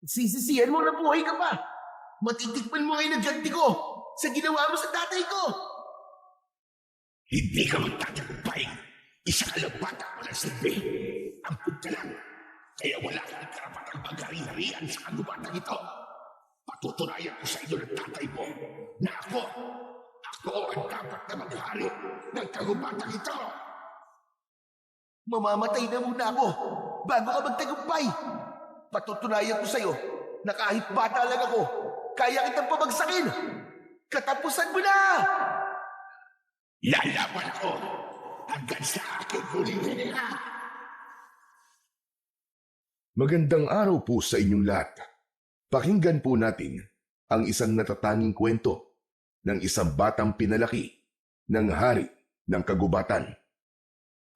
Sisisihan mo na buhay ka pa. Matitikman mo ngayon ang ganti ko sa ginawa mo sa tatay ko. Hindi ka magtatagumpay. Isa ka lang bata mo ng silbi. Ampun ka lang. Kaya wala kang karapatang maghari-harian sa kagubatang ito. Patutunayan ko sa inyo ng tatay mo na ako ang dapat na maghari ng kagubatang ito. Mamamatay na muna ako bago ka magtagumpay. Patutunayan ko sa'yo na kahit bata lang ako, kaya kitang pabagsakin. Katapusan mo na! Lalaban ako hanggang sa aking huling hininga. Magandang araw po sa inyong lahat. Pakinggan po natin ang isang natatanging kwento ng isang batang pinalaki ng hari ng kagubatan.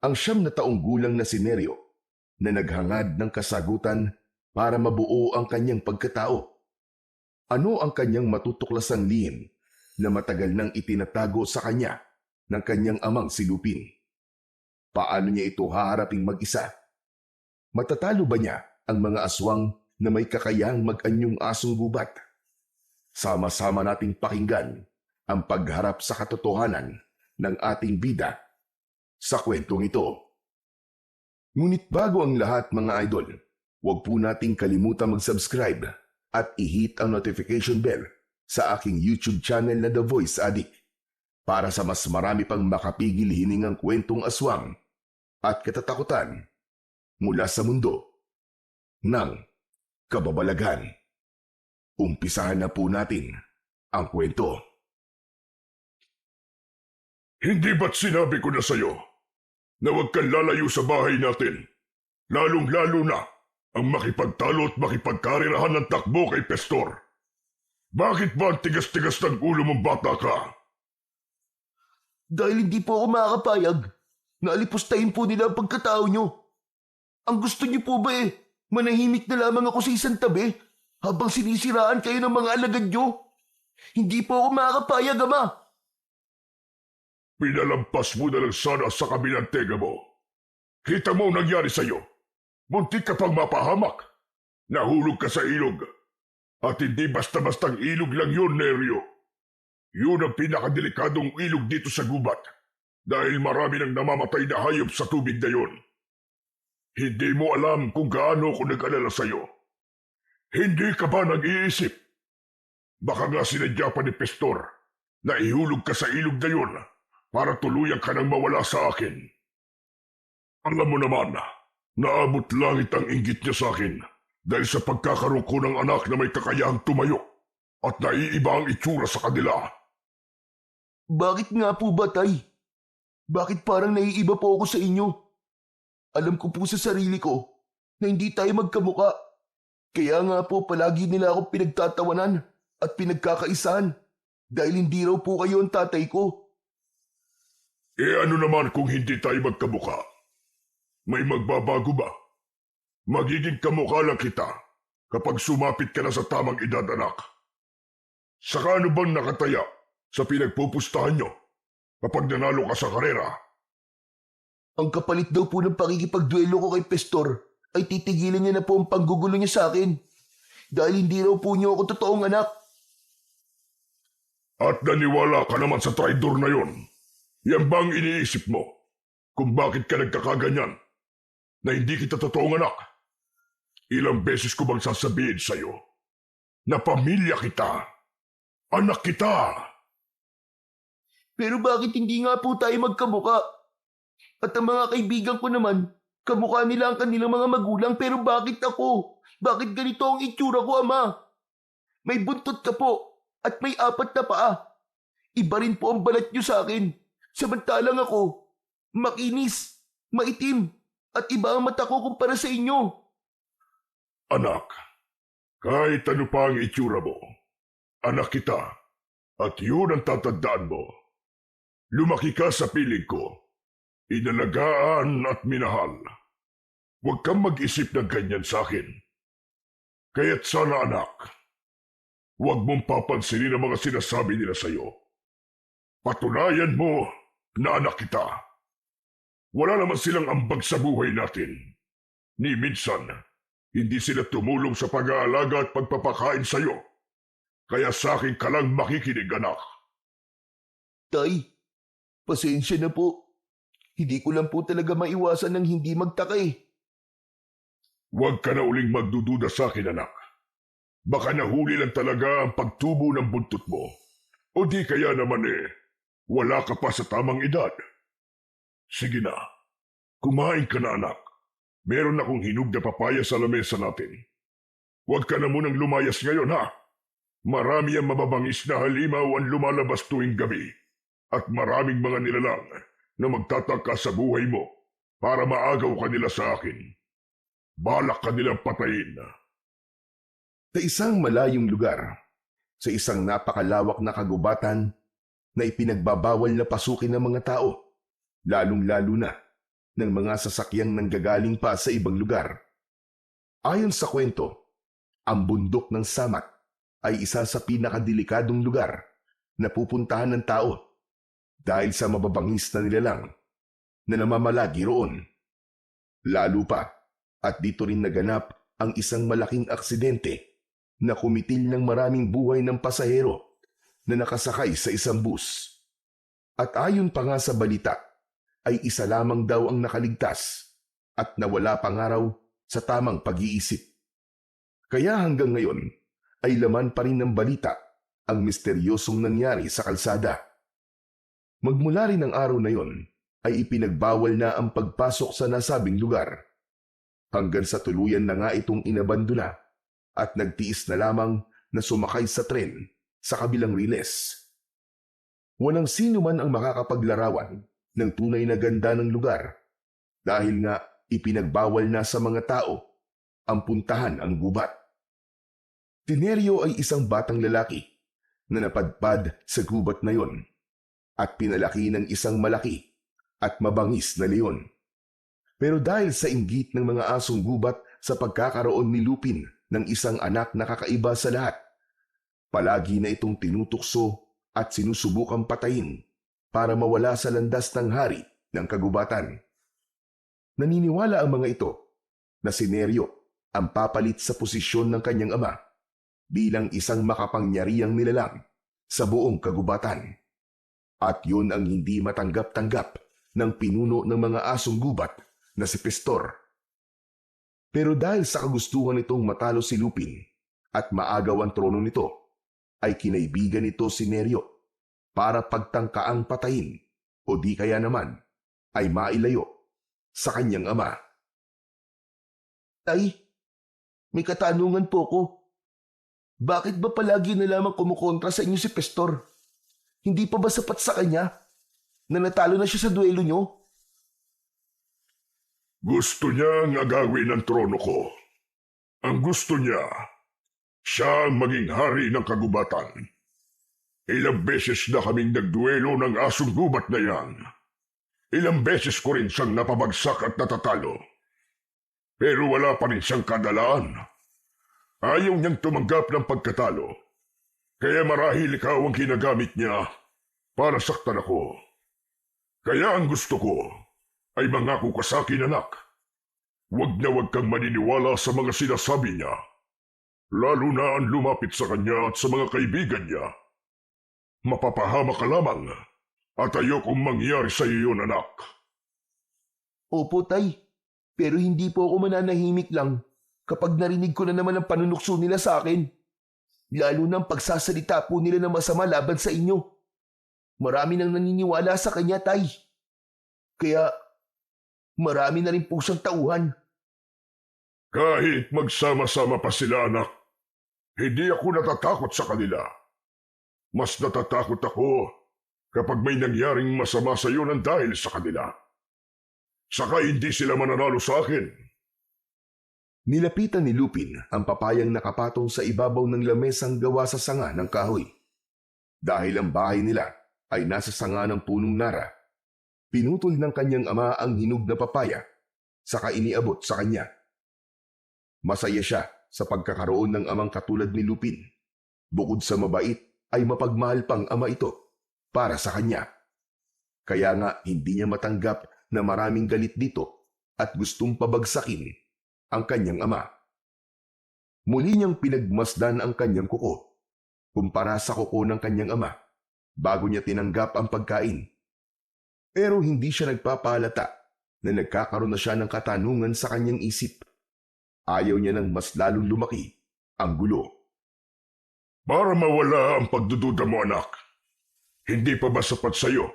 Ang 9 na taong gulang na si Neryo na naghangad ng kasagutan para mabuo ang kanyang pagkatao. Ano ang kanyang matutuklasang lihim na matagal nang itinatago sa kanya ng kanyang amang si Lupin? Paano niya ito haharaping mag-isa? Matatalo ba niya ang mga aswang na may kakayahang mag-anyong asong gubat? Sama-sama nating pakinggan ang pagharap sa katotohanan ng ating bida sa kwentong ito. Ngunit bago ang lahat mga idol, huwag po nating kalimutan mag-subscribe at i-hit ang notification bell sa aking YouTube channel na The Voice Addict para sa mas marami pang makapigil hiningang kwentong aswang at katatakutan mula sa mundo ng kababalaghan. Umpisahan na po natin ang kwento. Hindi ba't sinabi ko na sa'yo na huwag kang lalayo sa bahay natin, lalong-lalo na ang makipagtalo at makipagkarirahan ng takbo kay Pestor? Bakit ba ang tigas-tigas ng ulo mong bata ka? Dahil hindi po ako makakapayag na alipustahin po nila ang pagkatao nyo. Ang gusto nyo po ba manahimik na lamang ako sa isang tabi habang sinisiraan kayo ng mga alagad nyo? Hindi po ako makakapayag, Ama. Pinalampas mo na lang sana sa kabilang tega mo. Kita mo ang nangyari sa'yo. Muntik ka pang mapahamak. Nahulog ka sa ilog. At hindi basta-bastang ilog lang yun, Neryo. Yun ang pinakadelikadong ilog dito sa gubat. Dahil marami nang namamatay na hayop sa tubig na yun. Hindi mo alam kung gaano ako nag-alala sa'yo. Hindi ka ba nag-iisip? Baka nga sinadya pa ni Pestor na ihulog ka sa ilog na yun para tuluyan ka nang mawala sa akin. Alam mo naman, naabot langit ang inggit niya sa akin dahil sa pagkakaroon ko ng anak na may kakayahang tumayo at naiiba ang itsura sa kanila. Bakit nga po ba, Tay? Bakit parang naiiba po ako sa inyo? Alam ko po sa sarili ko na hindi tayo magkamuka. Kaya nga po palagi nila akong pinagtatawanan at pinagkakaisahan dahil hindi raw po kayo ang tatay ko. Ano naman kung hindi tayo magkamuka? May magbabago ba? Magiging kamukha lang kita kapag sumapit ka na sa tamang edad, anak. Saka ano bang nakataya sa pinagpupustahan nyo kapag nanalo ka sa karera? Ang kapalit daw po ng pakikipagduelo ko kay Pestor ay titigilan niya na po ang panggugulo niya sa akin dahil hindi raw po niyo ako totoong anak. At naniwala ka naman sa traidor na yon. Yan bang iniisip mo kung bakit ka nagkakaganyan na hindi kita totoong anak? Ilang beses ko bang sasabihin sa'yo na pamilya kita, anak kita? Pero bakit hindi nga po tayo magkamuka? At ang mga kaibigan ko naman, kamukha nila ang kanilang mga magulang pero bakit ako? Bakit ganito ang itsura ko, Ama? May buntot ka po at may 4 na paa. Iba rin po ang balat niyo sa akin. Samantalang ako, makinis, maitim, at iba ang mata ko kumpara sa inyo. Anak, kahit ano pa ang itsura mo, anak kita, at yun ang tatandaan mo. Lumaki ka sa piling ko, inalagaan at minahal. Huwag kang mag-isip ng ganyan sa akin. Kaya't sana anak, huwag mong papansinin ang mga sinasabi nila sa'yo. Patunayan mo na anak kita. Wala naman silang ambag sa buhay natin. Ni minsan, Hindi sila tumulong sa pag-aalaga at pagpapakain sa'yo. Kaya sa akin ka lang makikinig, anak. Tay, pasensya na po. Hindi ko lang po talaga maiwasan ng hindi magtaka eh. Huwag ka na uling magdududa sa akin, anak. Baka nahuli lang talaga ang pagtubo ng buntot mo. O di kaya naman wala ka pa sa tamang edad. Sige na, kumain ka na, anak. Meron akong hinog na papaya sa lamesa natin. Huwag ka na munang lumayas ngayon, ha? Marami ang mababangis na halimaw ang lumalabas tuwing gabi. At maraming mga nilalang na magtataka sa buhay mo para maagaw ka nila sa akin. Balak ka nilang patayin. Sa isang malayong lugar, sa isang napakalawak na kagubatan na ipinagbabawal na pasukin ng mga tao, lalong-lalo na ng mga sasakyang nanggagaling pa sa ibang lugar. Ayon sa kwento, ang bundok ng Samat ay isa sa pinakadelikadong lugar na pupuntahan ng tao dahil sa mababangis na nilalang na namamalagi roon. Lalo pa, at dito rin naganap ang isang malaking aksidente na kumitil ng maraming buhay ng pasahero na nakasakay sa isang bus. At ayon pa nga sa balita, ay isa lamang daw ang nakaligtas at nawala pang araw sa tamang pag-iisip. Kaya hanggang ngayon ay laman pa rin ng balita ang misteryosong nangyari sa kalsada. Magmula rin ang araw na yon ay ipinagbawal na ang pagpasok sa nasabing lugar. Hanggang sa tuluyan na nga itong inabandona at nagtiis na lamang na sumakay sa tren sa kabilang riles. Walang sino man ang makakapaglarawan ng tunay na ganda ng lugar dahil nga ipinagbawal na sa mga tao ang puntahan ang gubat. Tinerio ay isang batang lalaki na napadpad sa gubat na yon at pinalaki ng isang malaki at mabangis na leon. Pero dahil sa inggit ng mga asong gubat sa pagkakaroon ni Lupin ng isang anak na kakaiba sa lahat, palagi na itong tinutukso at sinusubukang patayin para mawala sa landas ng hari ng kagubatan. Naniniwala ang mga ito na si Nerio ang papalit sa posisyon ng kanyang ama bilang isang makapangyarihang nilalang sa buong kagubatan. At yun ang hindi matanggap-tanggap ng pinuno ng mga asong gubat na si Pistor. Pero dahil sa kagustuhan nitong matalo si Lupin at maagaw ang trono nito, ay kinaibigan nito si Nerio para pagtangkaang patayin o di kaya naman ay mailayo sa kanyang ama. Tay, may katanungan po ko. Bakit ba palagi na lamang kumukontra sa inyo si Pestor? Hindi pa ba sapat sa kanya na natalo na siya sa duelo nyo? Gusto niya ang agawin ng trono ko. Ang gusto niya, siya ang maging hari ng kagubatan. Ilang beses na kaming nagduelo ng asong gubat na yan. Ilang beses ko rin siyang napabagsak at natatalo. Pero wala pa rin siyang kadalaan. Ayaw niyang tumanggap ng pagkatalo. Kaya marahil ikaw ang ginagamit niya para saktan ako. Kaya ang gusto ko ay mangako ka sa akin, anak. Huwag na huwag kang maniniwala sa mga sinasabi niya. Lalo na ang lumapit sa kanya at sa mga kaibigan niya. Mapapahama ka lamang at ayokong mangyari sa iyo yun, anak. Opo, Tay. Pero hindi po ako mananahimik lang kapag narinig ko na naman ang panunukso nila sa akin. Lalo na ang pagsasalita po nila ng masama laban sa inyo. Marami nang naniniwala sa kanya, Tay. Kaya marami na rin po siyang tauhan. Kahit magsama-sama pa sila, anak, hindi ako natatakot sa kanila. Mas natatakot ako kapag may nangyaring masama sa iyo ng dahil sa kanila. Saka hindi sila mananalo sa akin. Nilapitan ni Lupin ang papayang nakapatong sa ibabaw ng lamesang gawa sa sanga ng kahoy. Dahil ang bahay nila ay nasa sanga ng punong nara, pinutol ng kanyang ama ang hinog na papaya, saka iniabot sa kanya. Masaya siya sa pagkakaroon ng amang katulad ni Lupin. Bukod sa mabait, ay mapagmahal pang ama ito para sa kanya. Kaya nga hindi niya matanggap na maraming galit dito at gustong pabagsakin ang kanyang ama. Muli niyang pinagmasdan ang kanyang kuko kumpara sa kuko ng kanyang ama bago niya tinanggap ang pagkain. Pero hindi siya nagpapahalata na nagkakaroon na siya ng katanungan sa kanyang isip. Ayaw niya nang mas lalong lumaki ang gulo. Para mawala ang pagdududa mo, anak, hindi pa ba sapat sa'yo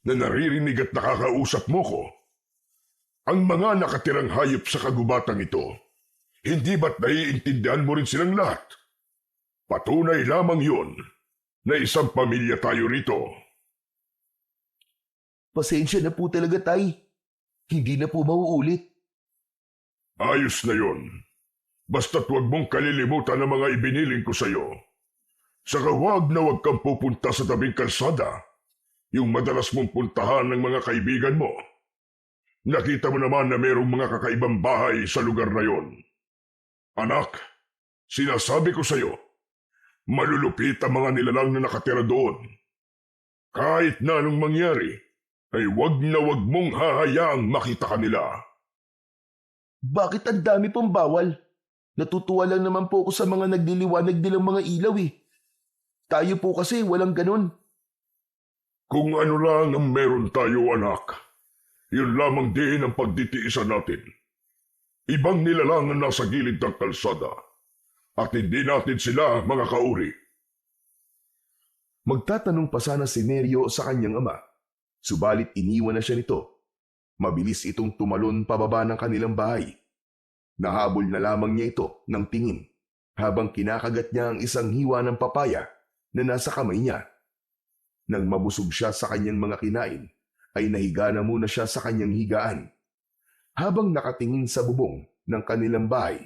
na naririnig at nakakausap mo ko? Ang mga nakatirang hayop sa kagubatang ito, hindi ba't naiintindihan mo rin silang lahat? Patunay lamang yun na isang pamilya tayo rito. Pasensya na po talaga, Tay. Hindi na po mauulit. Ayos na yun. Basta't huwag mong kalilimutan ang mga ibiniling ko sa'yo. Saka huwag kang pupunta sa tabing kalsada, yung madalas mong puntahan ng mga kaibigan mo. Nakita mo naman na mayroong mga kakaibang bahay sa lugar na yon. Anak, sinasabi ko sa'yo, malulupit ang mga nilalang na nakatira doon. Kahit na anong mangyari, ay wag mong hahayaang makita kanila. Bakit ang dami pong bawal? Natutuwa lang naman po ako sa mga nagliliwanag nilang mga ilaw eh. Tayo po kasi walang ganun. Kung ano lang ang meron tayo, anak, yun lamang din ang pagditiisan natin. Ibang nilalang ang nasa gilid ng kalsada at hindi natin sila mga kauri. Magtatanong pa sana si Neryo sa kanyang ama, subalit iniwan na siya nito. Mabilis itong tumalon pababa ng kanilang bahay. Nahabol na lamang niya ito ng tingin habang kinakagat niya ang isang hiwa ng papaya na nasa kamay niya. Nang mabusog siya sa kanyang mga kinain, ay nahiga na muna siya sa kanyang higaan. Habang nakatingin sa bubong ng kanilang bahay,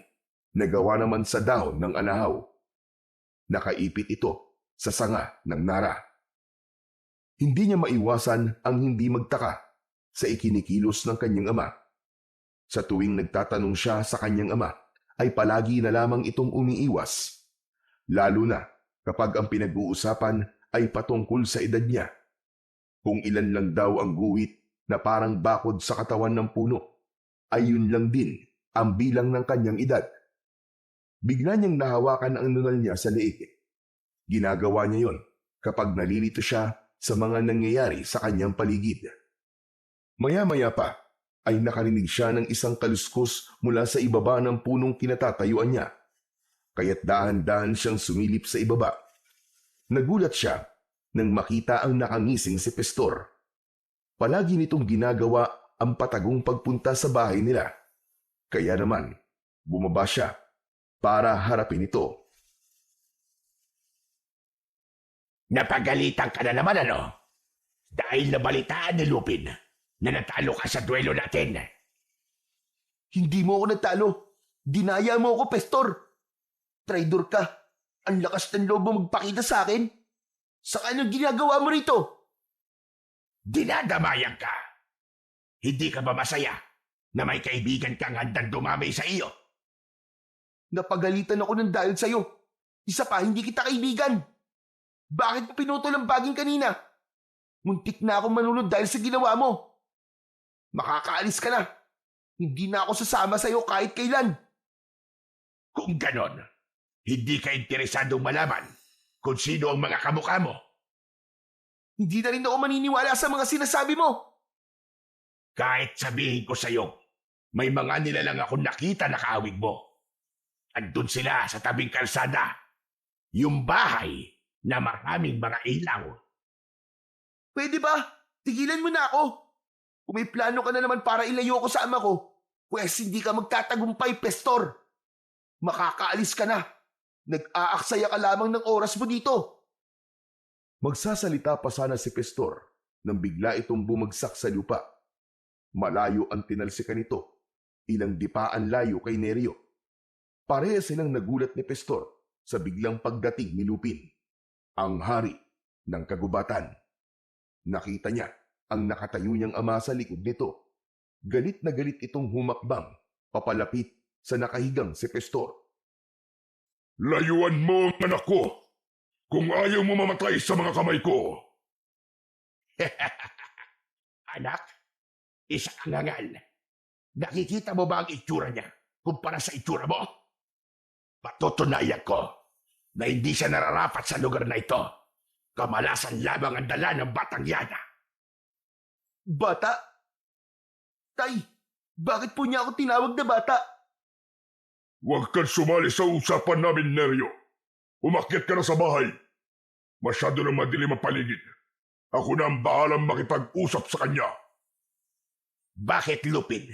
nagawa naman sa dahon ng anahaw. Nakaipit ito sa sanga ng nara. Hindi niya maiwasan ang hindi magtaka sa ikinikilos ng kanyang ama. Sa tuwing nagtatanong siya sa kanyang ama, ay palagi na lamang itong umiiwas. Lalo na kapag ang pinag-uusapan ay patungkol sa edad niya. Kung ilan lang daw ang guhit na parang bakod sa katawan ng puno, ay yun lang din ang bilang ng kanyang edad. Bigla niyang nahawakan ang nunal niya sa leeg. Ginagawa niya yon kapag nalilito siya sa mga nangyayari sa kanyang paligid. Maya-maya pa ay nakarinig siya ng isang kaluskos mula sa ibaba ng punong kinatatayuan niya. Kaya't dahan-dahan siyang sumilip sa ibaba. Nagulat siya nang makita ang nakangising si Pastor. Palagi nitong ginagawa ang patagong pagpunta sa bahay nila. Kaya naman, bumaba siya para harapin ito. Napagalitan ka na naman, ano? Dahil nabalitaan ni Lupin na natalo ka sa duelo natin. Hindi mo ako natalo. Dinaya mo ako, Pastor. Traidor ka. Ang lakas ng loob mo magpakita sa akin. Saka anong ginagawa mo rito? Dinadamayan ka. Hindi ka ba masaya na may kaibigan kang handang dumamay sa iyo? Napagalitan ako ng dahil sa'yo. Isa pa, hindi kita kaibigan. Bakit mo pinutol ang baging kanina? Muntik na akong manunod dahil sa ginawa mo. Makakaalis ka na. Hindi na ako sasama sa'yo kahit kailan. Kung ganon, hindi ka interesadong malaman kung sino ang mga kamukha mo. Hindi na rin ako maniniwala sa mga sinasabi mo. Kahit sabihin ko sa'yo, may mga nilalang akong nakita na kaawig mo. Andun sila sa tabing kalsada. Yung bahay na maraming mga ilaw. Pwede ba? Tigilan mo na ako. Kung may plano ka na naman para ilayo ko sa ama ko, pwes hindi ka magtatagumpay, Pastor. Makakaalis ka na. Nag-aaksaya ka lamang ng oras mo dito. Magsasalita pa sana si Pastor nang bigla itong bumagsak sa lupa. Malayo ang tinalsikan nito, ilang dipaan layo kay Neryo. Pareha silang nagulat ni Pastor sa biglang pagdating ni Lupin, ang hari ng kagubatan. Nakita niya ang nakatayo niyang ama sa likod nito. Galit na galit itong humakbang papalapit sa nakahigang si Pastor. Layuan mo ang anak ko kung ayaw mo mamatay sa mga kamay ko. Anak, isa kang hangal. Nakikita mo ba ang itsura niya kumpara sa itsura mo? Patutunayan ko na hindi siya nararapat sa lugar na ito. Kamalasan lamang ang dala ng batang yan. Bata? Tay, bakit po niya ako tinawag na bata? Huwag kang sumali sa usapan namin, Neryo. Umakyat ka na sa bahay. Masyado na madilim ang paligid. Ako na ang bahalang makipag-usap sa kanya. Bakit, Lupin?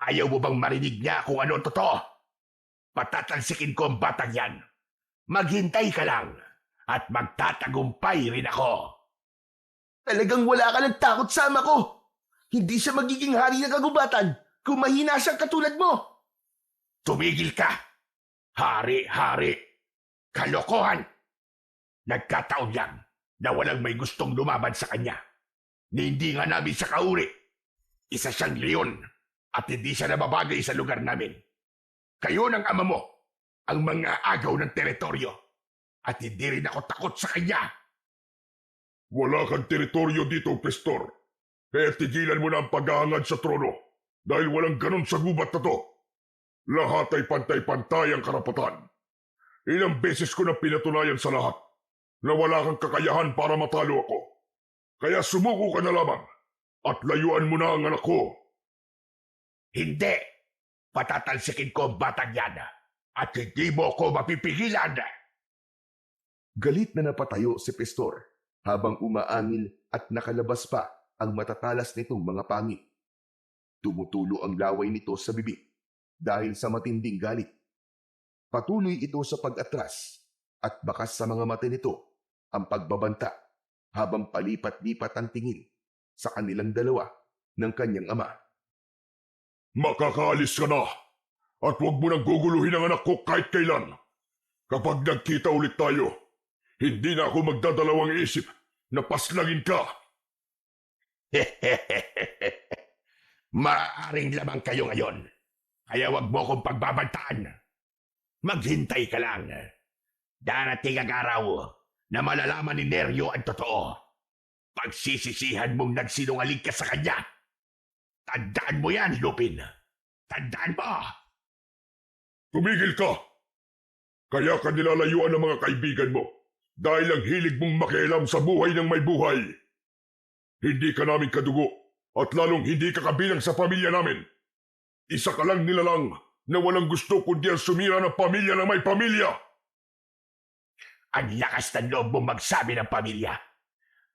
Ayaw mo bang marinig niya kung ano ang totoo? Patatalsikin ko ang batang yan. Maghintay ka lang at magtatagumpay rin ako. Talagang wala ka ng takot sa ama ko. Hindi siya magiging hari ng kagubatan kung mahina siyang katulad mo. Tumigil ka! Hari-hari! Kalokohan! Nagkataon lang na walang may gustong lumaban sa kanya. Ni hindi nga namin siya kauri. Isa siyang leon at hindi siya nababagay sa lugar namin. Kayo ng ama mo ang mga agaw ng teritoryo at hindi rin ako takot sa kanya. Wala kang teritoryo dito, Pastor. Kaya tigilan mo na ang paghahangad sa trono dahil walang ganon sa gubat na to. Lahat ay pantay-pantay ang karapatan. Ilang beses ko na pinatunayan sa lahat na wala kang kakayahan para matalo ako. Kaya sumuko ka na lamang at layuan mo na ang anak ko. Hindi! Patatalsikin ko ang batang yan at hindi mo ko mapipigilan. Galit na napatayo si Pastor habang umaangil at nakalabas pa ang matatalas nitong mga pangit. Tumutulo ang laway nito sa bibig dahil sa matinding galit. Patuloy ito sa pag-atras at bakas sa mga mata nito ang pagbabanta habang palipat-lipat ang tingin sa kanilang dalawa ng kanyang ama. Makakaalis ka na at huwag mo nang guguluhin ang anak ko kahit kailan. Kapag nagkita ulit tayo, hindi na ako magdadalawang isip na paslagin ka. Maaaring lamang kayo ngayon, kaya wag mo akong pagbabantaan. Maghintay ka lang. Darating ang araw na malalaman ni Neryo ang totoo. Pagsisisihan mong nagsinungaling ka sa kanya. Tandaan mo yan, Lupin. Tandaan mo! Tumigil ka! Kaya ka nilalayuan ng mga kaibigan mo dahil ang hilig mong makialam sa buhay ng may buhay. Hindi ka namin kadugo at lalong hindi ka kabilang sa pamilya namin. Isa ka lang nilalang na walang gusto kundi ang sumira ng pamilya ng may pamilya. Ang lakas ng loob mong magsabi ng pamilya.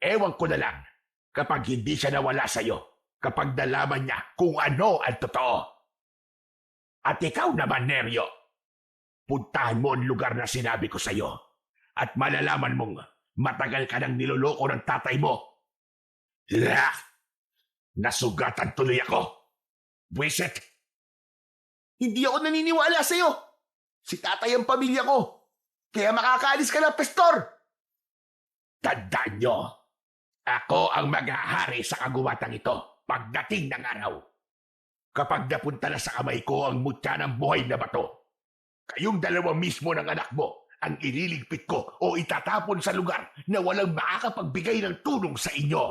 Ewan ko na lang kapag hindi siya nawala sa'yo, kapag nalaman niya kung ano ang totoo. At ikaw naman, Neryo, puntahan mo ang lugar na sinabi ko sa'yo at malalaman mong matagal ka nang niloloko ng tatay mo. Nasugatan tuloy ako. Buwisit! Hindi ako naniniwala sa'yo. Si tatay ang pamilya ko. Kaya makakaalis ka na, Pastor. Tandaan nyo, ako ang maghahari sa kaguwatang ito pagdating ng araw. Kapag napunta na sa kamay ko ang mutya ng buhay na bato, kayong dalawa mismo ng anak mo ang ililigpit ko o itatapon sa lugar na walang makakapagbigay ng tulong sa inyo.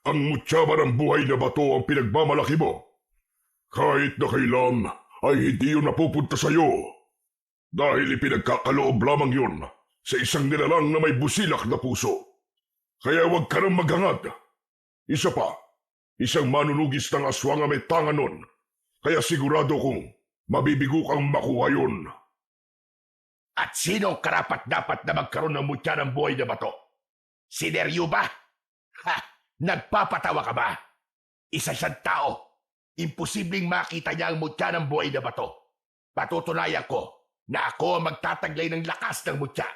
Ang mutya ba ng buhay na bato ang pinagmamalaki mo? Kahit na kailan ay hindi yun napupunta sa'yo. Dahil ipinagkakaloob lamang yun sa isang nilalang na may busilak na puso. Kaya huwag ka nang maghangad. Isa pa, isang manunugis ng aswang ang may tanga nun. Kaya sigurado kong mabibigo kang makuha yun. At sino karapat-dapat na magkaroon ng mutya ng buhay na bato? Si Neryo ba? Ha! Nagpapatawa ka ba? Isa siyang tao. Imposibleng makita niya ang mutya ng buhay na bato. Patutunayan ko na ako ang magtataglay ng lakas ng mutya.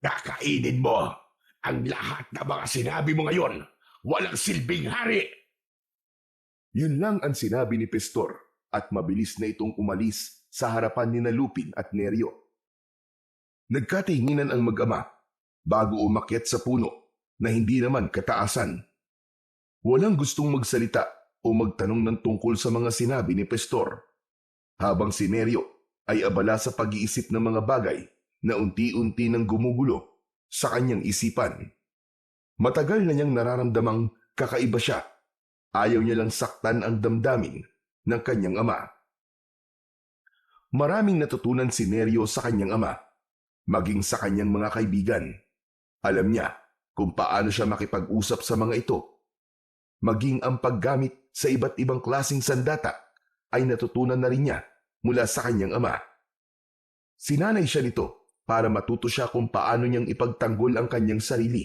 Kakainin mo ang lahat ng mga sinabi mo ngayon. Walang silbing hari. Yun lang ang sinabi ni Pastor at mabilis na itong umalis sa harapan ni Lupin at Neryo. Nagkatinginan ang mag-ama bago umakyat sa puno na hindi naman kataasan. Walang gustong magsalita o magtanong ng tungkol sa mga sinabi ni Pastor, habang si Neryo ay abala sa pag-iisip ng mga bagay na unti-unti nang gumugulo sa kanyang isipan. Matagal na niyang nararamdamang kakaiba siya. Ayaw niya lang saktan ang damdamin ng kanyang ama. Maraming natutunan si Neryo sa kanyang ama, maging sa kanyang mga kaibigan. Alam niya kung paano siya makipag-usap sa mga ito. Maging ang paggamit sa iba't ibang klaseng sandata ay natutunan na rin niya mula sa kanyang ama. Sinanay siya nito para matuto siya kung paano niyang ipagtanggol ang kanyang sarili.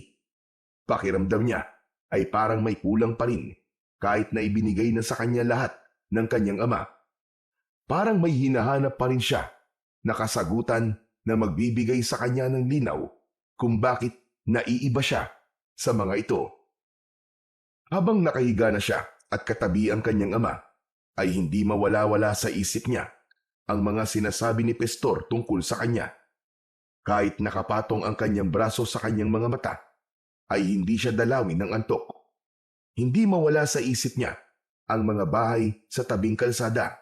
Pakiramdam niya ay parang may kulang pa rin kahit na ibinigay na sa kanya lahat ng kanyang ama. Parang may hinahanap pa rin siya na kasagutan na magbibigay sa kanya ng linaw kung bakit naiiba siya sa mga ito. Habang nakahiga na siya at katabi ang kanyang ama, ay hindi mawala-wala sa isip niya ang mga sinasabi ni Pastor tungkol sa kanya. Kahit nakapatong ang kanyang braso sa kanyang mga mata, ay hindi siya dalawin ng antok. Hindi mawala sa isip niya ang mga bahay sa tabing kalsada.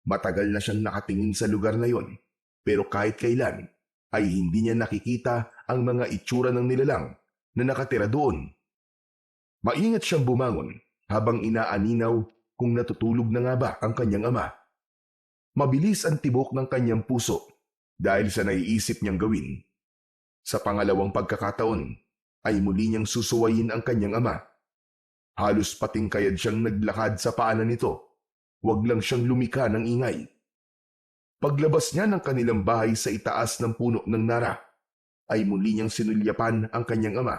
Matagal na siyang nakatingin sa lugar na yon, pero kahit kailan ay hindi niya nakikita ang mga itsura ng nilalang na nakatira doon. Maingat siyang bumangon habang inaaninaw kung natutulog na nga ba ang kanyang ama. Mabilis ang tibok ng kanyang puso dahil sa naiisip niyang gawin. Sa pangalawang pagkakataon ay muli niyang susuwayin ang kanyang ama. Halos patingkayad siyang naglakad sa paanan nito. Huwag lang siyang lumika ng ingay. Paglabas niya ng kanilang bahay sa itaas ng puno ng nara, ay muli niyang sinulyapan ang kanyang ama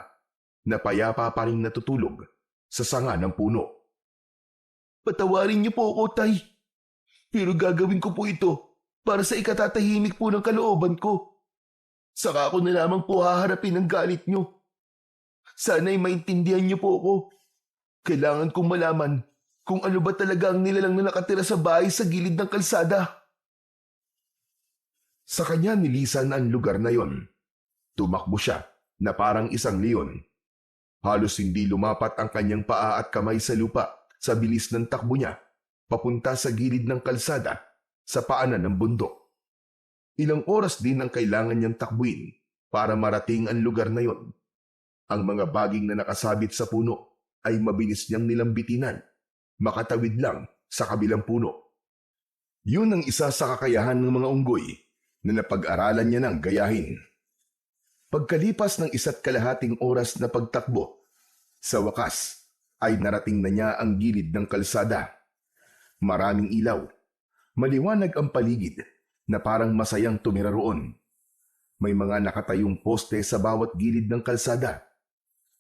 na payapa pa rin natutulog sa sanga ng puno. Patawarin niyo po ako, Tay. Pero gagawin ko po ito para sa ikatatahimik po ng kalooban ko. Saka ako na lamang po haharapin ang galit niyo. Sana'y maintindihan niyo po ako. Kailangan kong malaman kung ano ba talaga ang nilalang na nakatira sa bahay sa gilid ng kalsada. Sa kanya nilisan ang lugar na yon. Tumakbo siya na parang isang leon. Halos hindi lumapat ang kanyang paa at kamay sa lupa sa bilis ng takbo niya papunta sa gilid ng kalsada sa paanan ng bundok. Ilang oras din ang kailangan niyang takbuin para marating ang lugar na yon. Ang mga baging na nakasabit sa puno ay mabilis niyang nilambitinan, makatawid lang sa kabilang puno. Yun ang isa sa kakayahan ng mga unggoy na napag-aralan niya ng gayahin. Pagkalipas ng 1.5 oras na pagtakbo, sa wakas ay narating na niya ang gilid ng kalsada. Maraming ilaw, maliwanag ang paligid na parang masayang tumira roon. May mga nakatayong poste sa bawat gilid ng kalsada.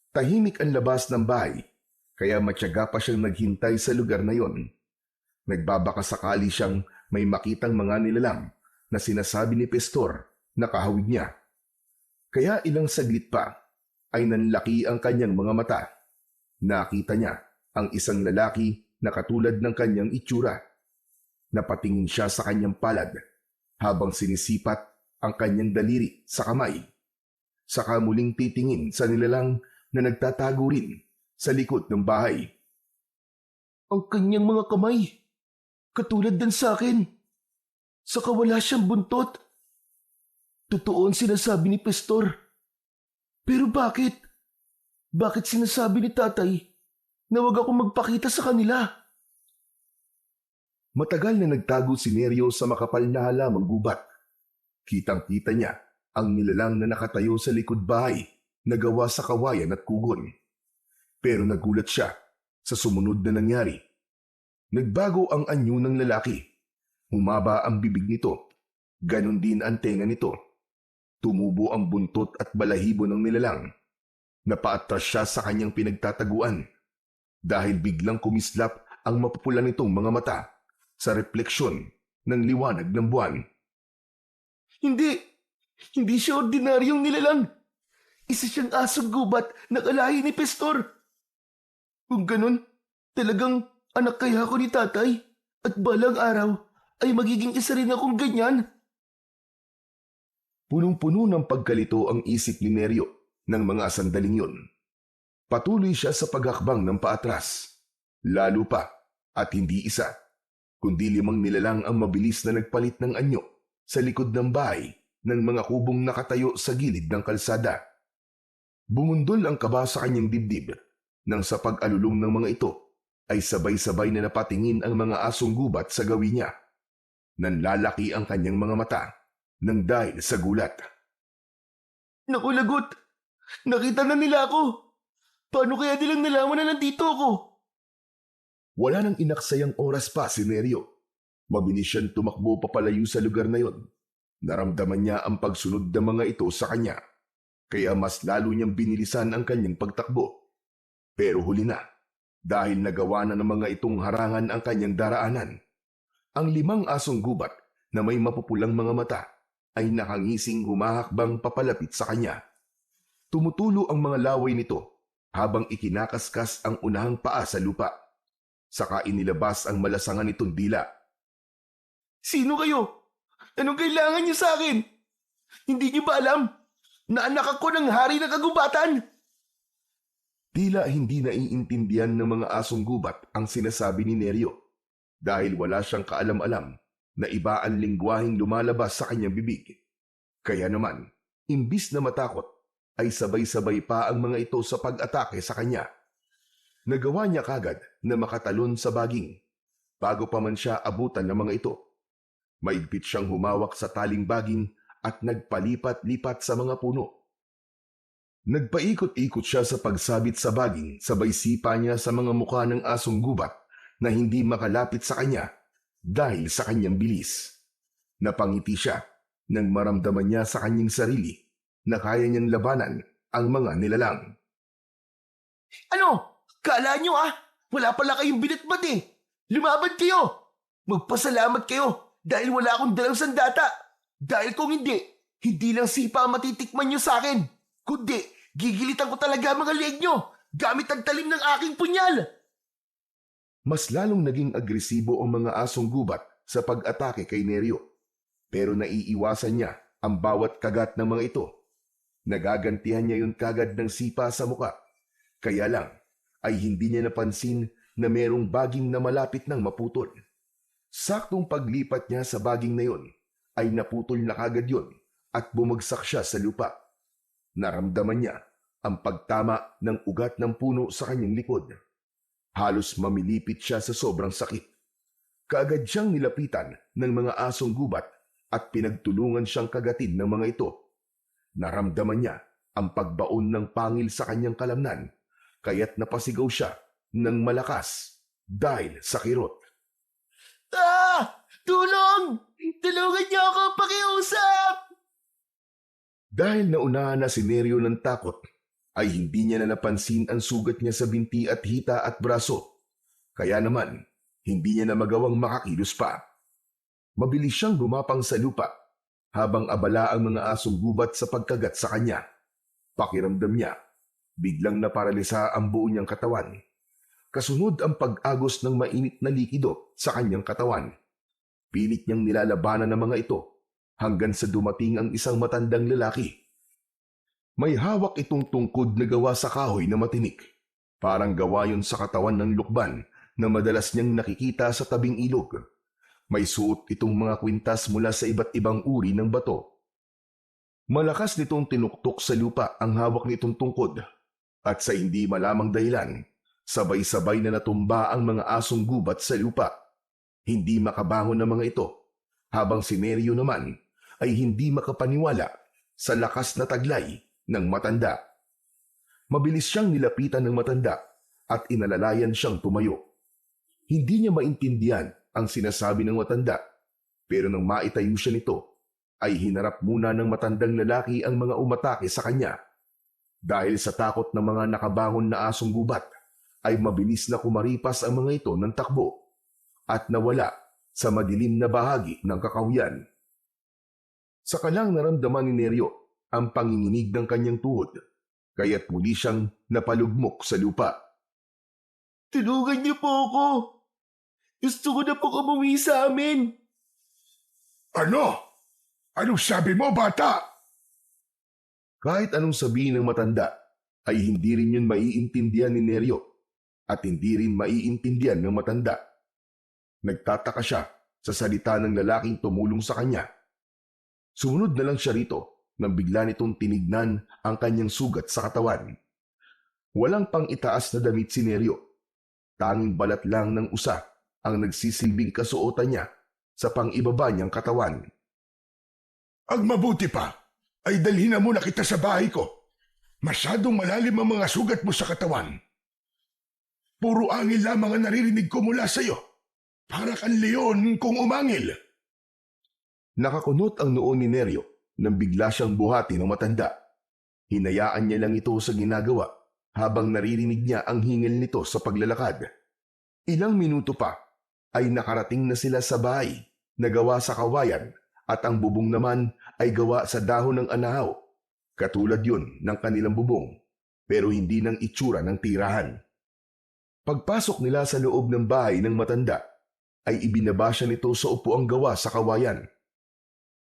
Tahimik ang labas ng bahay, kaya matyaga pa siyang naghintay sa lugar na yon. Nagbabaka sakali siyang may makitang mga nilalang na sinasabi ni Pastor na kahawig niya. Kaya ilang saglit pa ay nanlaki ang kanyang mga mata. Nakita niya ang isang lalaki na katulad ng kanyang itsura. Napatingin siya sa kanyang palad habang sinisipat ang kanyang daliri sa kamay. Saka muling titingin sa nilalang na nagtatago rin sa likod ng bahay. Ang kanyang mga kamay, katulad din sa akin. Saka wala siyang buntot. Totoo ang sinasabi ni Pastor. Pero bakit? Bakit sinasabi ni Tatay na wag akong magpakita sa kanila? Matagal na nagtago si Neryo sa makapal na halamang gubat. Kitang-kita niya ang nilalang na nakatayo sa likod bahay na gawa sa kawayan at kugon. Pero nagulat siya sa sumunod na nangyari. Nagbago ang anyo ng lalaki. Humaba ang bibig nito. Ganon din ang tenga nito. Tumubo ang buntot at balahibo ng nilalang. Napaatras siya sa kanyang pinagtataguan dahil biglang kumislap ang mapupula nitong mga mata sa refleksyon ng liwanag ng buwan. Hindi! Hindi siya ordinaryong nilalang. Isa siyang asong gubat na kalahi ni Pastor. Kung ganun, talagang anak kaya ako ni Tatay at balang araw ay magiging isa rin akong ganyan. Punong-puno ng pagkalito ang isip ni Neryo ng mga sandaling yun. Patuloy siya sa paghakbang ng paatras. Lalo pa at hindi isa, kundi 5 nilalang ang mabilis na nagpalit ng anyo sa likod ng bahay ng mga kubong nakatayo sa gilid ng kalsada. Bumundol ang kaba sa kanyang dibdib nang sa pag-alulong ng mga ito ay sabay-sabay na napatingin ang mga asong gubat sa gawi niya. Nanlalaki ang kanyang mga mata nang dahil sa gulat. Naku, lagot! Nakita na nila ako! Paano kaya nilang nalaman na nandito ako? Wala nang inaksayang oras pa si Neryo. Mabilis siyang tumakbo papalayo sa lugar na yon. Naramdaman niya ang pagsunod ng mga ito sa kanya, kaya mas lalo niyang binilisan ang kanyang pagtakbo. Pero huli na, dahil nagawa na ng mga itong harangan ang kanyang daraanan. Ang 5 asong gubat na may mapupulang mga mata ay nakangising humahakbang papalapit sa kanya. Tumutulo ang mga laway nito habang ikinakaskas ang unahang paa sa lupa. Saka inilabas ang malasangan nitong dila. Sino kayo? Anong kailangan niyo sa akin? Hindi niyo ba alam na anak ako ng hari ng kagubatan? Tila hindi naiintindihan ng mga asong gubat ang sinasabi ni Neryo dahil wala siyang kaalam-alam na iba ang lingwaheng lumalabas sa kanyang bibig. Kaya naman, imbis na matakot, ay sabay-sabay pa ang mga ito sa pag-atake sa kanya. Nagawa niya kagad na makatalon sa baging bago pa man siya abutan ng mga ito. Maigpit siyang humawak sa taling baging at nagpalipat-lipat sa mga puno. Nagpaikot-ikot siya sa pagsabit sa baging sabay sipa niya sa mga mukha ng asong gubat na hindi makalapit sa kanya dahil sa kanyang bilis. Napangiti siya nang maramdaman niya sa kanyang sarili na kaya niyang labanan ang mga nilalang. Ano? Kala niyo wala pala kayong binatbat eh. Lumaban kayo. Magpasalamat kayo dahil wala akong dalang sandata. Dahil kung hindi lang sipa ang matitikman niyo sa akin, kundi gigilitan ko talaga mga leeg niyo gamit ang talim ng aking punyal. Mas lalong naging agresibo ang mga asong gubat sa pag-atake kay Neryo. Pero naiiwasan niya ang bawat kagat ng mga ito. Nagagantihan niya yun kagad ng sipa sa muka. Kaya lang ay hindi niya napansin na merong baging na malapit nang maputol. Saktong paglipat niya sa baging na yon ay naputol na kagad yon at bumagsak siya sa lupa. Naramdaman niya ang pagtama ng ugat ng puno sa kanyang likod. Halos mamilipit siya sa sobrang sakit. Kaagad siyang nilapitan ng mga asong gubat at pinagtulungan siyang kagatin ng mga ito. Naramdaman niya ang pagbaon ng pangil sa kanyang kalamnan, kaya't napasigaw siya ng malakas dahil sa kirot. Tulong! Tulungan niyo ako pakiusap! Dahil naunahan na si Neryo ng takot, ay hindi niya na napansin ang sugat niya sa binti at hita at braso. Kaya naman, hindi niya na magawang makakilos pa. Mabilis siyang gumapang sa lupa habang abala ang mga asong gubat sa pagkagat sa kanya. Pakiramdam niya, biglang naparalisa ang buo niyang katawan. Kasunod ang pag-agos ng mainit na likido sa kanyang katawan. Pilit niyang nilalabanan ng mga ito hanggang sa dumating ang isang matandang lalaki. May hawak itong tungkod na gawa sa kahoy na matinik. Parang gawa yun sa katawan ng lukban na madalas niyang nakikita sa tabing ilog. May suot itong mga kwintas mula sa iba't ibang uri ng bato. Malakas nitong tinuktok sa lupa ang hawak nitong tungkod at sa hindi malamang dahilan, sabay-sabay na natumba ang mga asong gubat sa lupa. Hindi makabangon ng mga ito, habang si Neryo naman ay hindi makapaniwala sa lakas na taglay ng matanda. Mabilis siyang nilapitan ng matanda at inalalayan siyang tumayo. Hindi niya maintindihan ang sinasabi ng matanda, pero nang maitayo siya nito, ay hinarap muna ng matandang lalaki ang mga umatake sa kanya. Dahil sa takot ng mga nakabangon na asong gubat, ay mabilis na kumaripas ang mga ito ng takbo at nawala sa madilim na bahagi ng kakahuyan. Saka lang naramdaman ni Neryo ang panginginig ng kanyang tuhod, kaya't muli siyang napalugmok sa lupa. Tulungan niyo po ako. Gusto ko na po umuwi sa amin. Ano? Anong sabi mo, bata? Kahit anong sabihin ng matanda, ay hindi rin yun maiintindihan ni Neryo at hindi rin maiintindihan ng matanda. Nagtataka siya sa salita ng lalaking tumulong sa kanya. Sumunod na lang siya rito nang bigla nitong tinignan ang kanyang sugat sa katawan. Walang pang itaas na damit si Neryo. Tanging balat lang ng usa ang nagsisilbing kasuotan niya sa pang-ibaba niyang katawan. Ang mabuti pa ay dalhin na muna kita sa bahay ko. Masyadong malalim ang mga sugat mo sa katawan. Puro angil lamang ang naririnig ko mula sa iyo. Para kang leon kung umangil. Nakakunot ang noo ni Neryo nang bigla siyang buhati ng matanda. Hinayaan niya lang ito sa ginagawa habang naririnig niya ang hingil nito sa paglalakad. Ilang minuto pa ay nakarating na sila sa bahay na gawa sa kawayan at ang bubong naman ay gawa sa dahon ng anahaw. Katulad yun ng kanilang bubong pero hindi ng itsura ng tirahan. Pagpasok nila sa loob ng bahay ng matanda ay ibinaba siya nito sa upuang gawa sa kawayan.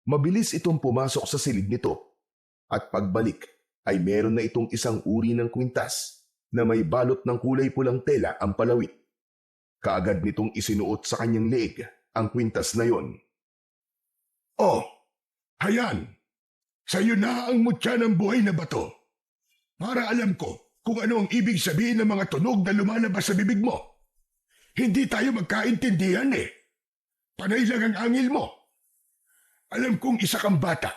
Mabilis itong pumasok sa silid nito at pagbalik ay meron na itong isang uri ng kwintas na may balot ng kulay pulang tela ang palawit. Kaagad nitong isinuot sa kanyang leeg ang kwintas na yon. Oh, hayan. Sa'yo na ang mutya ng buhay na bato. Para alam ko kung ano ang ibig sabihin ng mga tunog na lumalabas sa bibig mo. Hindi tayo magkaintindihan eh. Panay lang ang angil mo. Alam kong isa kang bata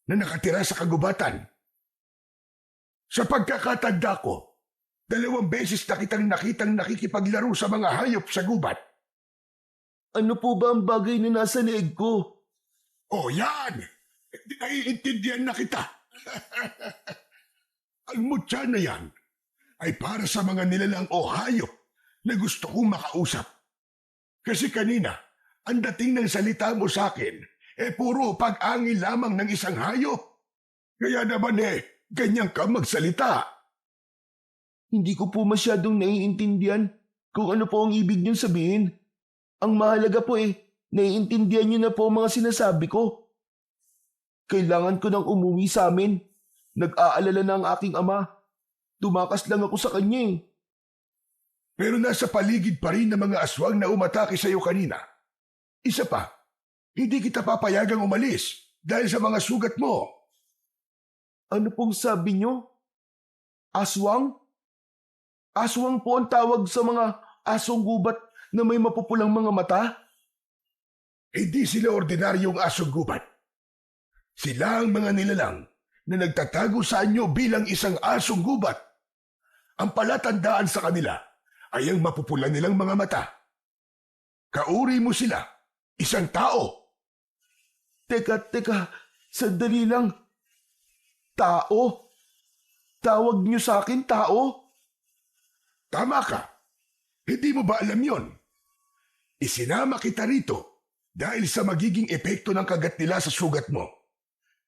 na nakatira sa kagubatan. Sa pagkakatanda ko, 2 beses na kitang nakitang nakikipaglaro sa mga hayop sa gubat. Ano po ba ang bagay na nasa leeg ko? Oh, yan! Naiintindihan na kita. Ang mutya na yan ay para sa mga nilalang o hayop na gusto kong makausap. Kasi kanina, ang dating ng salita mo sa akin, puro pag-angil lamang ng isang hayop. Kaya naman ganyan ka magsalita. Hindi ko po masyadong naiintindihan kung ano po ang ibig niyong sabihin. Ang mahalaga po naiintindihan niyo na po ang mga sinasabi ko. Kailangan ko nang umuwi sa amin. Nag-aalala na ang aking ama. Tumakas lang ako sa kanya Pero nasa paligid pa rin ng mga aswang na umatake sa iyo kanina. Isa pa, hindi kita papayagang umalis dahil sa mga sugat mo. Ano pong sabi niyo? Aswang? Aswang po ang tawag sa mga asong gubat na may mapupulang mga mata? Hindi sila ordinaryong asong gubat. Sila ang mga nilalang na nagtatago sa anyo bilang isang asong gubat. Ang palatandaan sa kanila ay ang mapupula nilang mga mata. Kauri mo sila, isang tao. Teka, sandali lang. Tao? Tawag niyo sa akin tao? Tama ka. Hindi mo ba alam yon? Isinama kita rito dahil sa magiging epekto ng kagat nila sa sugat mo.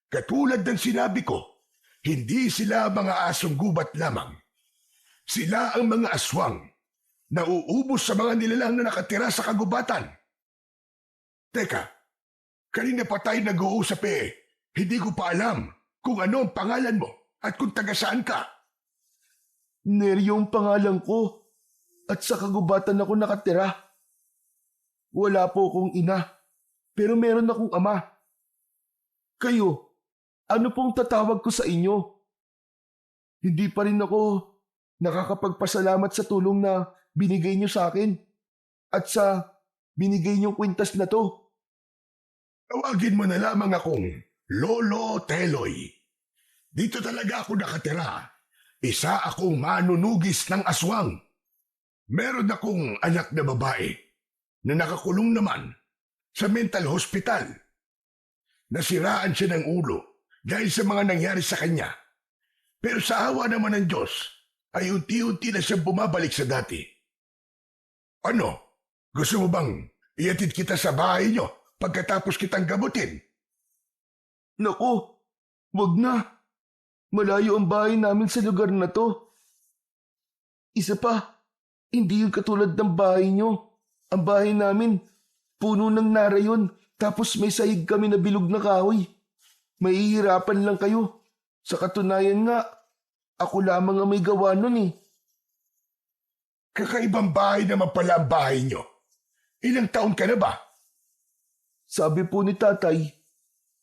Katulad ng sinabi ko, hindi sila mga asong gubat lamang. Sila ang mga aswang na uubos sa mga nilalang na nakatira sa kagubatan. Teka, kanina pa tayo nag-uusap Hindi ko pa alam kung ano ang pangalan mo at kung taga saan ka. Neryo ang pangalan ko at sa kagubatan ako nakatira. Wala po akong ina, pero meron akong ama. Kayo, ano pong tatawag ko sa inyo? Hindi pa rin ako nakakapagpasalamat sa tulong na binigay niyo sa akin at sa binigay niyong kwintas na to. Tawagin mo na lamang akong Lolo Teloy. Dito talaga ako nakatira. Isa akong manunugis ng aswang. Meron akong anak na babae na nakakulong naman sa mental hospital. Nasiraan siya ng ulo dahil sa mga nangyari sa kanya. Pero sa awa naman ng Diyos, ay unti-unti na siyang bumabalik sa dati. Ano? Gusto mo bang iatid kita sa bahay niyo pagkatapos kitang gamutin? Naku, wag na. Malayo ang bahay namin sa lugar na to. Isa pa, hindi yung katulad ng bahay nyo. Ang bahay namin, puno ng narayon, tapos may sahig kami na bilog na kahoy. Mahihirapan lang kayo. Sa katunayan nga, ako lamang ang may gawa nun Kakaibang bahay naman pala ang bahay niyo. Ilang taon ka na ba? Sabi po ni tatay,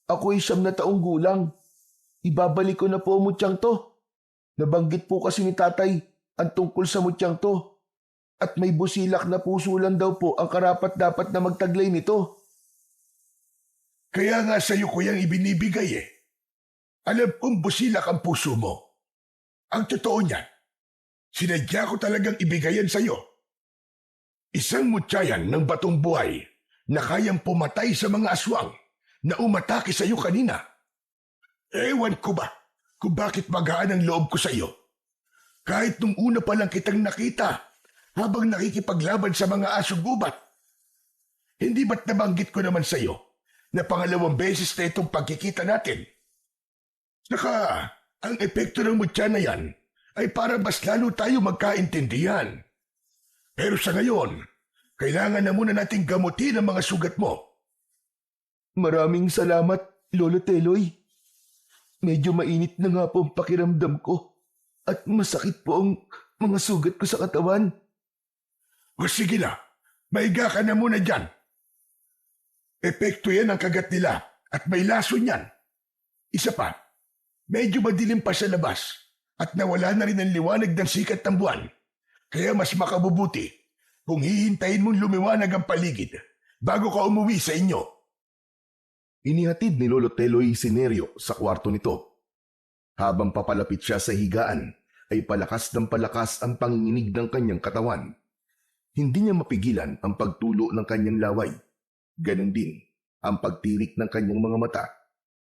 ako ay 9 na taong gulang. Ibabalik ko na po ang mutyang to. Nabanggit po kasi ni tatay ang tungkol sa mutyang to. At may busilak na puso lang daw po ang karapat dapat na magtaglay nito. Kaya nga sa'yo ko yung ibinibigay eh. Alam kong busilak ang puso mo. Ang totoo niyan, sinadya ko talagang ibigayan sa'yo. Isang mutyayan ng batong buhay na kayang pumatay sa mga aswang na umatake sa'yo kanina. Ewan ko ba kung bakit magaan ang loob ko sa'yo. Kahit nung una pa lang kitang nakita habang nakikipaglaban sa mga asong gubat. Hindi ba't nabanggit ko naman sa'yo na pangalawang beses na itong pagkikita natin? Saka, ang epekto ng mutya na yan ay para mas lalo tayo magkaintindihan. Pero sa ngayon, kailangan na muna nating gamutin ang mga sugat mo. Maraming salamat, Lolo Teloy. Medyo mainit na nga po ang pakiramdam ko at masakit po ang mga sugat ko sa katawan. O sige na, maiga ka na muna dyan. Epekto yan ang kagat nila at may laso niyan. Isa pa, medyo madilim pa sa labas at nawala na rin ang liwanag ng sikat ng buwan. Kaya mas makabubuti kung hihintayin mong lumiwanag ang paligid bago ka umuwi sa inyo. Inihatid ni Lolo Teloy si Neryo sa kwarto nito. Habang papalapit siya sa higaan, ay palakas ng palakas ang panginginig ng kanyang katawan. Hindi niya mapigilan ang pagtulo ng kanyang laway. Ganon din ang pagtirik ng kanyang mga mata.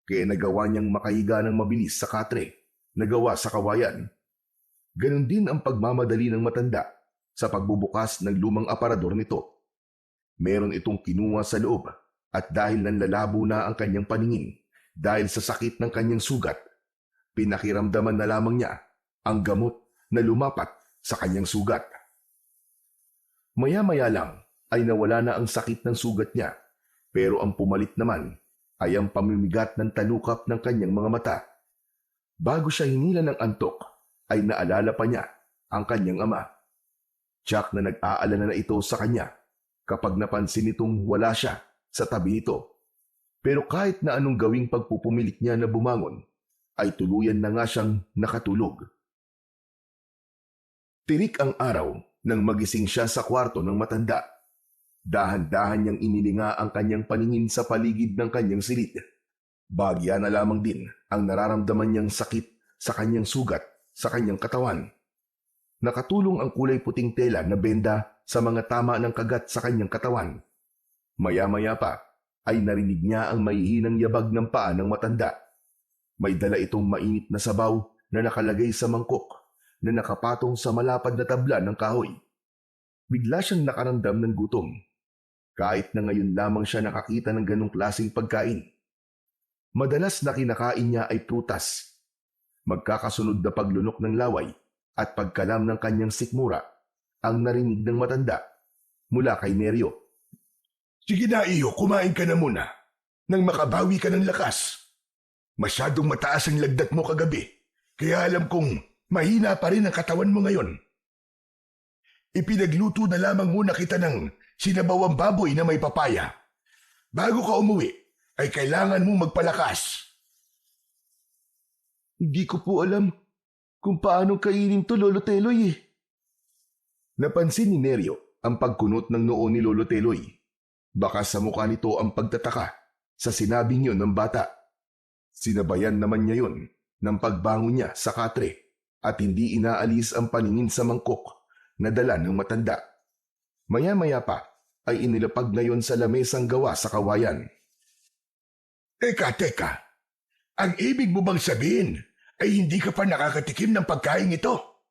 Kaya nagawa niyang makahiga ng mabilis sa katre na gawa sa kawayan. Ganon din ang pagmamadali ng matanda sa pagbubukas ng lumang aparador nito. Meron itong kinuha sa loob at dahil nanlalabo na ang kanyang paningin dahil sa sakit ng kanyang sugat, pinakiramdaman na lamang niya ang gamot na lumapat sa kanyang sugat. Maya-maya lang ay nawala na ang sakit ng sugat niya, pero ang pumalit naman ay ang pamimigat ng talukap ng kanyang mga mata. Bago siya hinila ng antok, ay naalala pa niya ang kanyang ama. Tiyak na nag-aalala na ito sa kanya kapag napansin nitong wala siya sa tabi nito. Pero kahit na anong gawing pagpupumilit niya na bumangon, ay tuluyan na nga siyang nakatulog. Tirik ang araw nang magising siya sa kwarto ng matanda. Dahan-dahan niyang inilinga ang kanyang paningin sa paligid ng kanyang silid. Bagya na lamang din ang nararamdaman niyang sakit sa kanyang sugat sa kanyang katawan. Nakatulong ang kulay puting tela na benda sa mga tama ng kagat sa kanyang katawan. Maya-maya pa ay narinig niya ang maihinang yabag ng paa ng matanda. May dala itong mainit na sabaw na nakalagay sa mangkok na nakapatong sa malapad na tabla ng kahoy. Bigla siyang nakaramdam ng gutom. Kahit na ngayon lamang siya nakakita ng ganong klaseng pagkain. Madalas na kinakain niya ay prutas. Magkakasunod na paglunok ng laway at pagkalam ng kanyang sikmura ang narinig ng matanda mula kay Neryo. Sige na iyo, kumain ka na muna nang makabawi ka ng lakas. Masyadong mataas ang lagdat mo kagabi, kaya alam kong mahina pa rin ang katawan mo ngayon. Ipinagluto na lamang muna kita ng sinabawang baboy na may papaya. Bago ka umuwi, ay kailangan mong magpalakas. Hindi ko po alam kung paano kainin to, Lolo Teloy eh. Napansin ni Neryo ang pagkunot ng noo ni Lolo Teloy. Baka sa mukha nito ang pagtataka sa sinabing yun ng bata. Sinabayan naman niya yun ng pagbangon niya sa katre at hindi inaalis ang paningin sa mangkok na dala ng matanda. Maya-maya pa ay inilapag na yon sa lamesang gawa sa kawayan. Teka. Ang ibig mo bang sabihin ay hindi ka pa nakakatikim ng pagkain ito?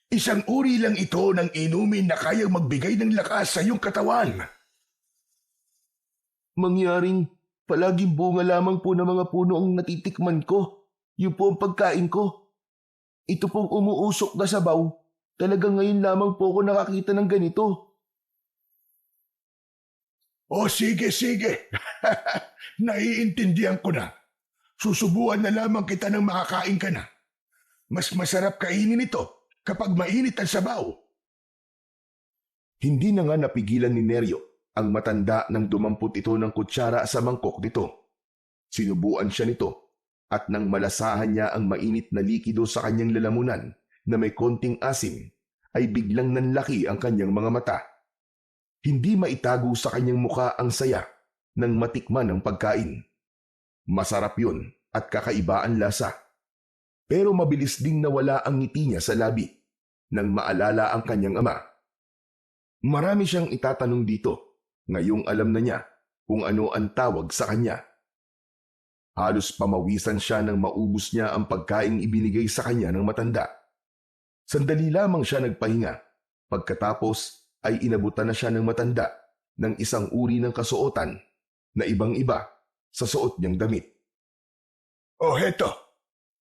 Isang uri lang ito ng inumin na kayang magbigay ng lakas sa iyong katawan. Mangyaring palaging bunga lamang po ng mga puno ang natitikman ko. Yun po ang pagkain ko. Ito pong umuusok na sabaw. Talagang ngayon lamang po ako nakakita ng ganito. O sige. Naiintindihan ko na. Susubuan na lamang kita ng makakain ka na. Mas masarap kainin ito kapag mainit ang sabaw. Hindi na nga napigilan ni Neryo ang matanda nang dumampot ito ng kutsara sa mangkok nito. Sinubuan siya nito at nang malasahan niya ang mainit na likido sa kanyang lalamunan na may konting asim, ay biglang nanlaki ang kanyang mga mata. Hindi maitago sa kanyang muka ang saya nang matikman ang pagkain. Masarap yun at kakaiba ang lasa. Pero mabilis ding nawala ang ngiti niya sa labi nang maalala ang kanyang ama. Marami siyang itatanong dito, ngayong alam na niya kung ano ang tawag sa kanya. Halos pamawisan siya nang maubos niya ang pagkaing ibinigay sa kanya ng matanda. Sandali lamang siya nagpahinga. Pagkatapos ay inabutan na siya ng matanda ng isang uri ng kasuotan na ibang-iba sa suot niyang damit. O heto,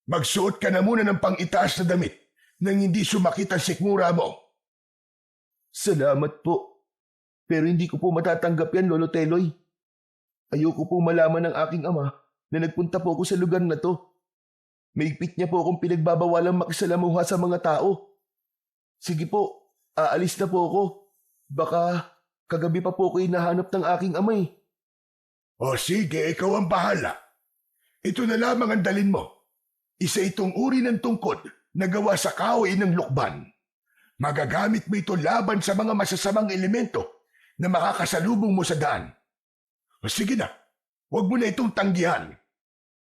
magsuot ka na muna ng pang-itaas na damit nang hindi sumakit ang sikmura mo. Salamat po. Pero hindi ko po matatanggap yan, Lolo Teloy. Ayoko po malaman ng aking ama na nagpunta po ako sa lugar na to. Maigpit niya po akong pinagbabawalang makisalamuha sa mga tao. Sige po, aalis na po ako. Baka kagabi pa po ako hinahanap ng aking ama eh. O sige, ikaw ang bahala. Ito na lamang ang dalin mo. Isa itong uri ng tungkod na gawa sa kahoy ng lukban. Magagamit mo ito laban sa mga masasamang elemento na makakasalubong mo sa daan. O sige na, huwag mo na itong tanggihan.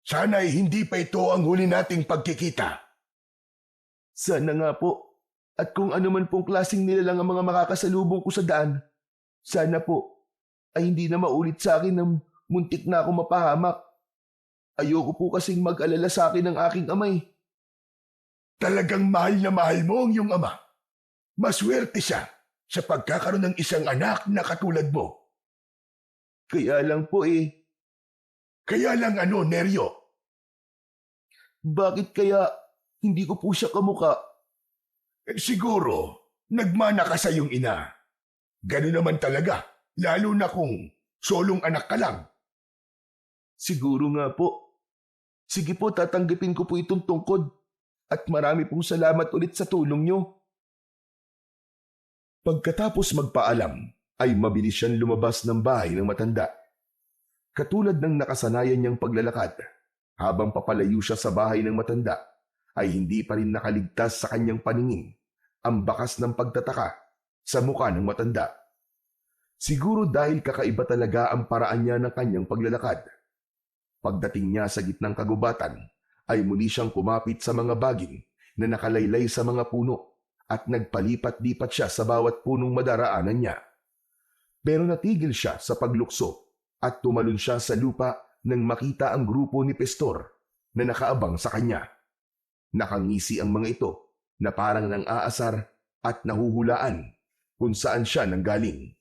Sana ay hindi pa ito ang huli nating pagkikita. Sana nga po. At kung ano man pong klaseng nilalang ang mga makakasalubong ko sa daan, sana po ay hindi na maulit sa akin na muntik na ako mapahamak. Ayoko po kasing mag-alala sa akin ng aking amay. Talagang mahal na mahal mo ang iyong ama. Maswerte siya sa pagkakaroon ng isang anak na katulad mo. Kaya lang po eh, Kaya lang ano, Neryo? bakit kaya hindi ko po siya kamuka? Siguro, nagmana ka sa iyong ina. Ganun naman talaga, lalo na kung solong anak ka lang. Siguro nga po. Sige po, tatanggapin ko po itong tungkod. At marami pong salamat ulit sa tulong nyo. Pagkatapos magpaalam, ay mabilis siyang lumabas ng bahay ng matanda. Katulad ng nakasanayan niyang paglalakad, habang papalayo siya sa bahay ng matanda, ay hindi pa rin nakaligtas sa kanyang paningin ang bakas ng pagtataka sa muka ng matanda. Siguro dahil kakaiba talaga ang paraan niya ng kanyang paglalakad. Pagdating niya sa gitnang kagubatan, ay muli siyang kumapit sa mga baging na nakalaylay sa mga puno at nagpalipat-lipat siya sa bawat punong madaraanan niya. Pero natigil siya sa paglukso at tumalon siya sa lupa nang makita ang grupo ni Pestor na nakaabang sa kanya. Nakangisi ang mga ito na parang nang aasar at nahuhulaan kung saan siya nanggaling.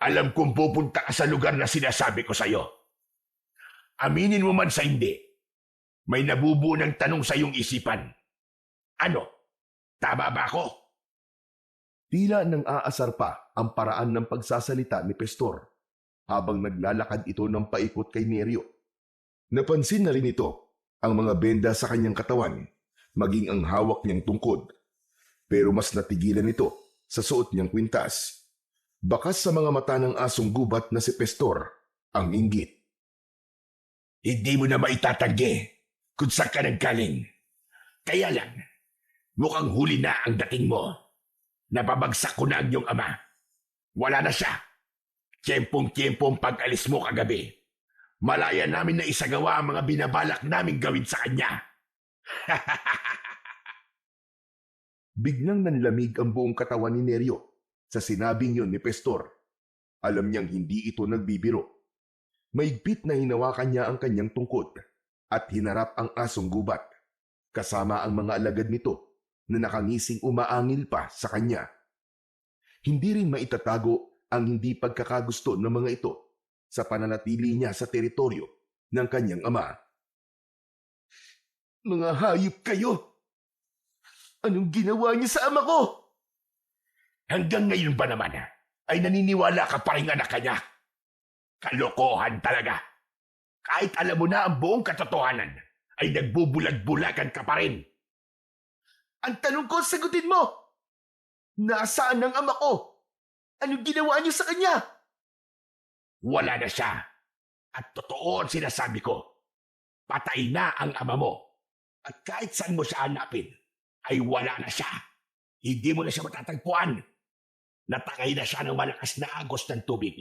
Alam kong pupunta ka sa lugar na sinasabi ko sa'yo. Aminin mo man sa hindi, may nabubuo ng tanong sa iyong isipan. Ano? Tama ba ako? Tila nang aasar pa ang paraan ng pagsasalita ni Pestor habang naglalakad ito ng paikot kay Neryo. Napansin na rin ito ang mga benda sa kanyang katawan, maging ang hawak niyang tungkod. Pero mas natigilan ito sa suot niyang kwintas. Bakas sa mga mata ng asong gubat na si Pestor ang inggit. Hindi mo na maitatanggi kung saan ka naggaling. Kaya lang, mukhang huli na ang dating mo. Napabagsak ko na ang iyong ama. Wala na siya. Tiyempong-tiyempo ang pag-alis mo kagabi. Malaya namin na isagawa ang mga binabalak namin gawin sa kanya. Biglang nanlamig ang buong katawan ni Neryo sa sinabing yon ni Pestor. Alam niyang hindi ito nagbibiro. Maigpit na hinawakan niya ang kanyang tungkod at hinarap ang asong gubat, kasama ang mga alagad nito na nakangising umaangil pa sa kanya. Hindi rin maitatago ang hindi pagkakagusto ng mga ito sa pananatili niya sa teritoryo ng kanyang ama. Mga hayop kayo! Anong ginawa niyo sa ama ko? Hanggang ngayon ba naman ay naniniwala ka pa rin anak ka niya? Kalokohan talaga. Kahit alam mo na ang buong katotohanan, ay nagbubulag-bulagan ka pa rin. Ang tanong ko, sagutin mo! Nasaan ang ama ko? Anong ginawa niyo sa kanya? Wala na siya. At totoo ang sinasabi ko. Patay na ang ama mo. At kahit saan mo siya hanapin, ay wala na siya. Hindi mo na siya matatagpuan. Natangay na siya ng malakas na agos ng tubig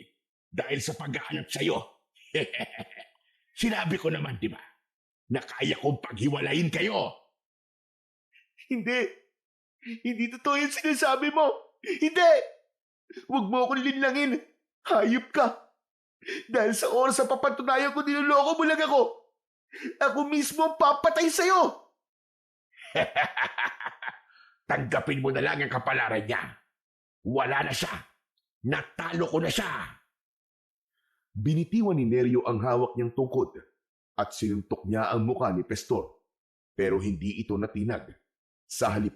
dahil sa pag-aanap sa'yo. Sinabi ko naman, di ba, na kaya kong paghiwalayin kayo. Hindi. Hindi totoo yung sinasabi mo. Hindi. Huwag mo akong linlangin. Hayop ka. Dahil sa oras sa papatunayan ko, niloloko mo lang ako. Ako mismo ang papatay sa'yo. Tanggapin mo na lang ang kapalaran niya. Wala na siya. Natalo ko na siya. Binitiwan ni Neryo ang hawak niyang tungkod at sinuntok niya ang muka ni Pestor. Pero hindi ito natinag. Sa halip,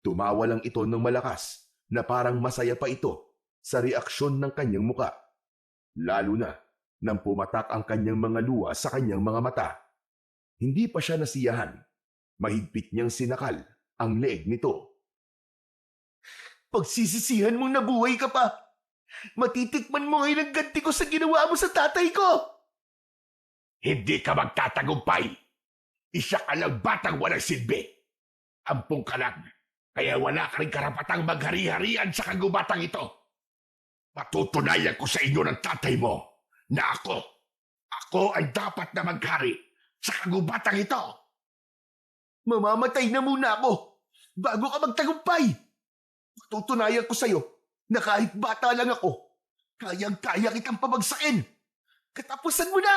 tumawa lang ito ng malakas na parang masaya pa ito sa reaksyon ng kanyang muka. Lalo na nang pumatak ang kanyang mga luha sa kanyang mga mata. Hindi pa siya nasiyahan. Mahigpit niyang sinakal ang leeg nito. Pagsisisihan mong nabuhay ka pa. Matitikman mo ngayon ang ganti ko sa ginawa mo sa tatay ko. Hindi ka magtatagumpay. Isa ka lang batang walang silbi. Ampong ka lang. Kaya wala ka rin karapatang maghari-harian sa kagubatang ito. Patutunayan ko sa inyo ng tatay mo na ako ang dapat na maghari sa kagubatang ito. Mamamatay na muna ako bago ka magtagumpay. Patutunayan ko sa'yo na kahit bata lang ako, kayang-kaya kitang pabagsakin. Katapusan mo na!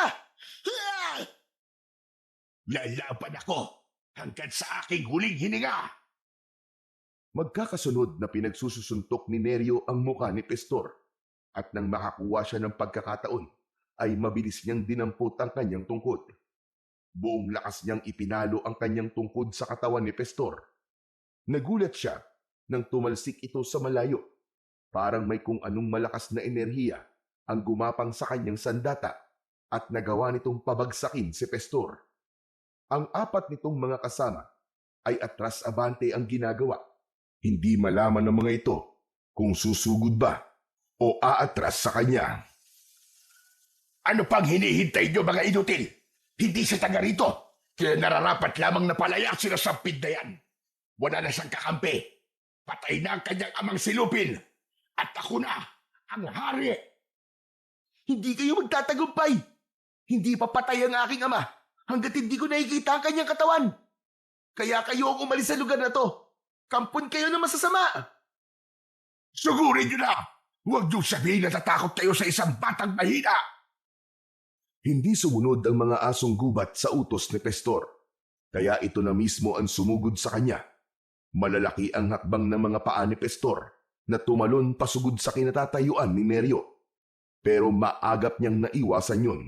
Lalaban ako hanggang sa aking huling hininga. Magkakasunod na pinagsususuntok ni Neryo ang muka ni Pestor at nang makakuha siya ng pagkakataon ay mabilis niyang dinampot ang kanyang tungkod. Buong lakas niyang ipinalo ang kanyang tungkod sa katawan ni Pestor. Nagulat siya nang tumalsik ito sa malayo. Parang may kung anong malakas na enerhiya ang gumapang sa kanyang sandata at nagawa nitong pabagsakin si Pestor. Ang apat nitong mga kasama ay atras-abante ang ginagawa. Hindi malaman ng mga ito kung susugod ba o aatras sa kanya. Ano pang hinihintay nyo mga inutil? Hindi sa taga rito. Kaya nararapat lamang na palaya sila sa na yan. Wala na siyang kakampi. Patay na ang kanyang amang silupin. At ako na ang hari. Hindi kayo magtatagumpay. Hindi papatay ang aking ama hanggat hindi ko nakikita ang kanyang katawan. Kaya kayo ang umalis sa lugar na to. Kampon kayo na masasama. Sugurin nyo na! Huwag nyo sabihin na tatakot kayo sa isang batang mahina. Hindi sumunod ang mga asong gubat sa utos ni Pestor. Kaya ito na mismo ang sumugod sa kanya. Malalaki ang hakbang ng mga paa ni Pestor na tumalon pasugod sa kinatatayuan ni Neryo. Pero maagap niyang naiwasan yun.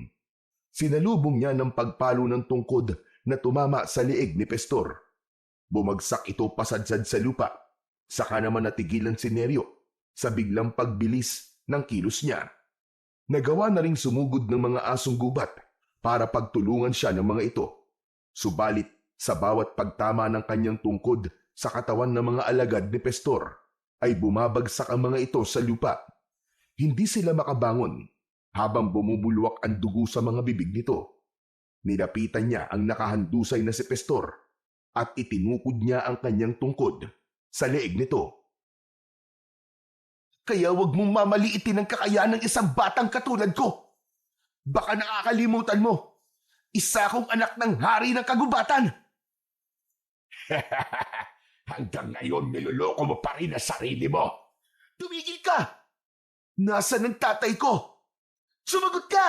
Sinalubong niya ng pagpalo ng tungkod na tumama sa liig ni Pestor. Bumagsak ito pasadsad sa lupa. Saka naman natigilan si Neryo sa biglang pagbilis ng kilos niya. Nagawa na ring sumugod ng mga asong gubat para pagtulungan siya ng mga ito. Subalit sa bawat pagtama ng kanyang tungkod sa katawan ng mga alagad ni Pestor, ay bumabagsak ang mga ito sa lupa. Hindi sila makabangon habang bumubulwak ang dugo sa mga bibig nito. Nilapitan niya ang nakahandusay na si Pestor at itinukod niya ang kanyang tungkod sa leeg nito. Kaya wag mong mamaliitin ang kakayahan ng isang batang katulad ko. Baka nakakalimutan mo. Isa akong anak ng hari ng kagubatan. Hanggang ngayon niloloko mo pa rin ang sarili mo. Tumigil ka! Nasaan ang tatay ko? Sumagot ka!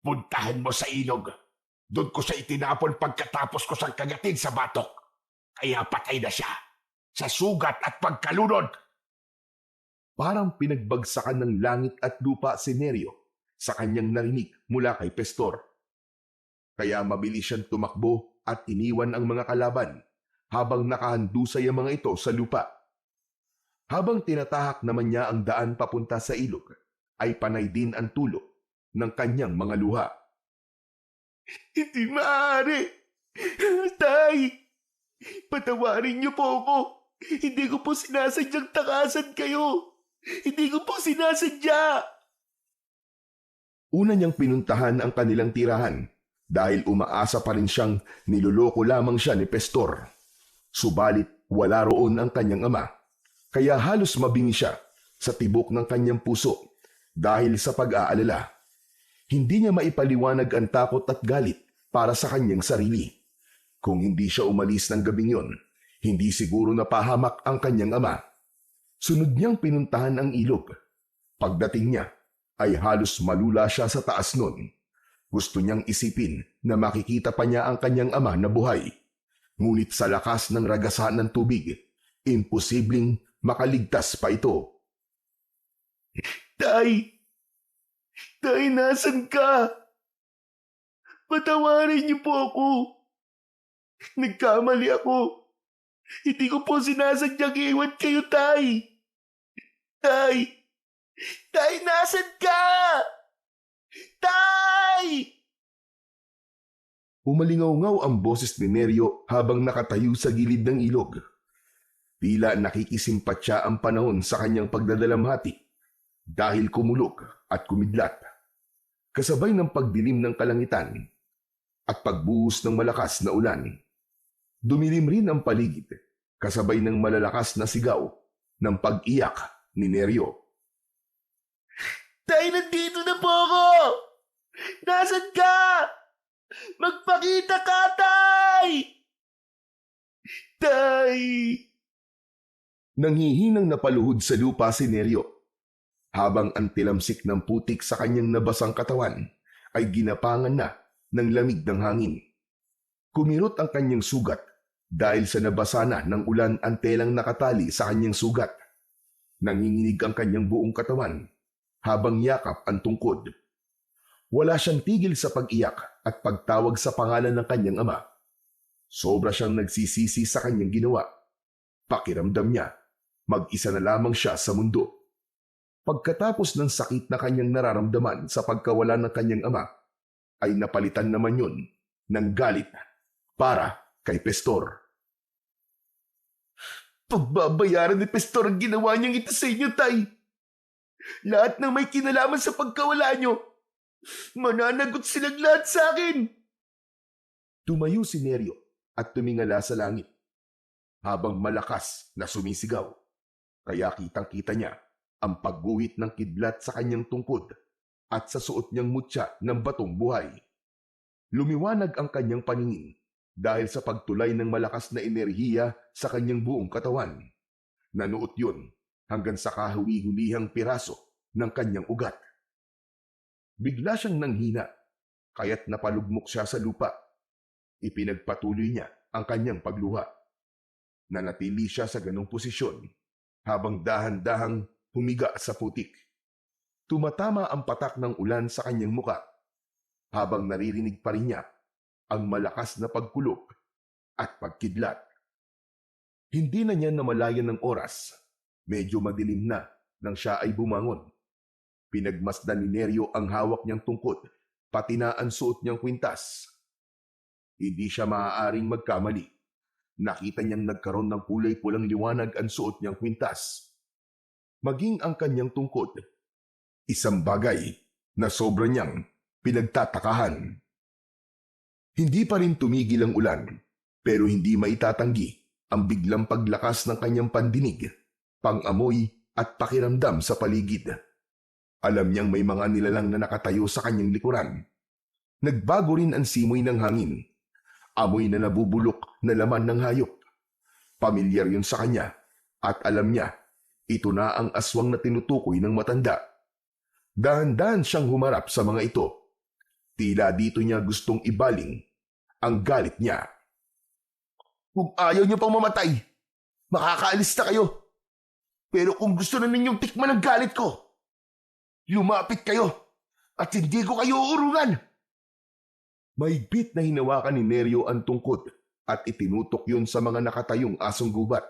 Puntahan mo sa ilog. Doon ko siya itinapon pagkatapos ko siyang kagatin sa batok. Kaya patay na siya. Sa sugat at pagkalunod. Parang pinagbagsakan ng langit at lupa si Neryo sa kanyang narinig mula kay Pestor. Kaya mabilis siyang tumakbo at iniwan ang mga kalaban habang nakahandusay ang mga ito sa lupa. Habang tinatahak naman niya ang daan papunta sa ilog, ay panay din ang tulo ng kanyang mga luha. Hindi maaari. Tay, patawarin niyo po ako. Hindi ko po sinasadyang takasan kayo. Hindi ko po sinasadya. Una niyang pinuntahan ang kanilang tirahan dahil umaasa pa rin siyang niloloko lamang siya ni Pestor. Subalit wala roon ang kanyang ama. Kaya halos mabingi siya sa tibok ng kanyang puso dahil sa pag-aalala. Hindi niya maipaliwanag ang takot at galit para sa kanyang sarili. Kung hindi siya umalis ng gabing yon, hindi siguro napahamak ang kanyang ama. Sunod niyang pinuntahan ang ilog. Pagdating niya, ay halos malula siya sa taas nun. Gusto niyang isipin na makikita pa niya ang kanyang ama na buhay. Ngunit sa lakas ng ragasan ng tubig, imposibleng makaligtas pa ito. Tay! Tay, nasan ka? Patawarin niyo po ako. Nagkamali ako. Hindi ko po sinasadyang iwan kayo, Tay. Tay! Tay, nasan ka? Tay! Umalingaw-ngaw ang boses ni Neryo habang nakatayo sa gilid ng ilog. Tila nakikisimpatya ang panahon sa kanyang pagdadalamhati dahil kumulog at kumidlat. Kasabay ng pagdilim ng kalangitan at pagbuhos ng malakas na ulan, dumilim rin ang paligid kasabay ng malalakas na sigaw ng pag-iyak ni Neryo. Tay, nandito na po ako! Nasaan ka? Magpakita ka, Tay! Tay! Nanghihinang napaluhod sa lupa si Neryo, habang ang tilamsik ng putik sa kanyang nabasang katawan ay ginapangan na ng lamig ng hangin. Kumirot ang kanyang sugat dahil sa nabasa na ng ulan ang telang nakatali sa kanyang sugat. Nanginginig ang kanyang buong katawan habang yakap ang tungkod. Wala siyang tigil sa pag-iyak at pagtawag sa pangalan ng kanyang ama. Sobra siyang nagsisisi sa kanyang ginawa. Pakiramdam niya, mag-isa na lamang siya sa mundo. Pagkatapos ng sakit na kanyang nararamdaman sa pagkawala ng kanyang ama, ay napalitan naman yun ng galit para kay Pestor. Pagbabayaran ni Pestor ang ginawa niyang ito sa inyo, Tay. Lahat ng may kinalaman sa pagkawala niyo, mananagot silang lahat sa akin. Tumayo si Neryo at tumingala sa langit habang malakas na sumisigaw. Kaya kitang-kita niya ang pagguhit ng kidlat sa kanyang tungkod at sa suot niyang mutya ng batong buhay. Lumiwanag ang kanyang paningin dahil sa pagtulay ng malakas na enerhiya sa kanyang buong katawan. Nanuot yun hanggang sa kahuli-hulihang piraso ng kanyang ugat. Bigla siyang nanghina, kaya't napalugmok siya sa lupa. Ipinagpatuloy niya ang kanyang pagluha. Nanatili siya sa ganong posisyon habang dahan-dahang humiga sa putik. Tumatama ang patak ng ulan sa kanyang muka habang naririnig pa rin niya ang malakas na pagkulog at pagkidlat. Hindi na niya namalayan ng oras. Medyo madilim na nang siya ay bumangon. Pinagmasdan ni Neryo ang hawak niyang tungkod, pati na ang suot niyang kwintas. Hindi siya maaaring magkamali. Nakita niyang nagkaroon ng kulay pulang liwanag ang suot niyang kwintas. Maging ang kanyang tungkod. Isang bagay na sobra niyang pinagtatakahan. Hindi pa rin tumigil ang ulan, pero hindi maitatanggi ang biglang paglakas ng kanyang pandinig, pangamoy at pakiramdam sa paligid. Alam niyang may mga nilalang na nakatayo sa kanyang likuran. Nagbago rin ang simoy ng hangin. Amoy na nabubulok na laman ng hayop. Pamilyar yun sa kanya at alam niya, ito na ang aswang na tinutukoy ng matanda. Dahan-dahan siyang humarap sa mga ito. Tila dito niya gustong ibaling ang galit niya. Kung ayaw niyo pang mamatay, makakaalis na kayo. Pero kung gusto na ninyong tikman ang galit ko, lumapit kayo at hindi ko kayo uurungan. Mahigpit na hinawakan ni Neryo ang tungkod at itinutok yun sa mga nakatayong asong gubat.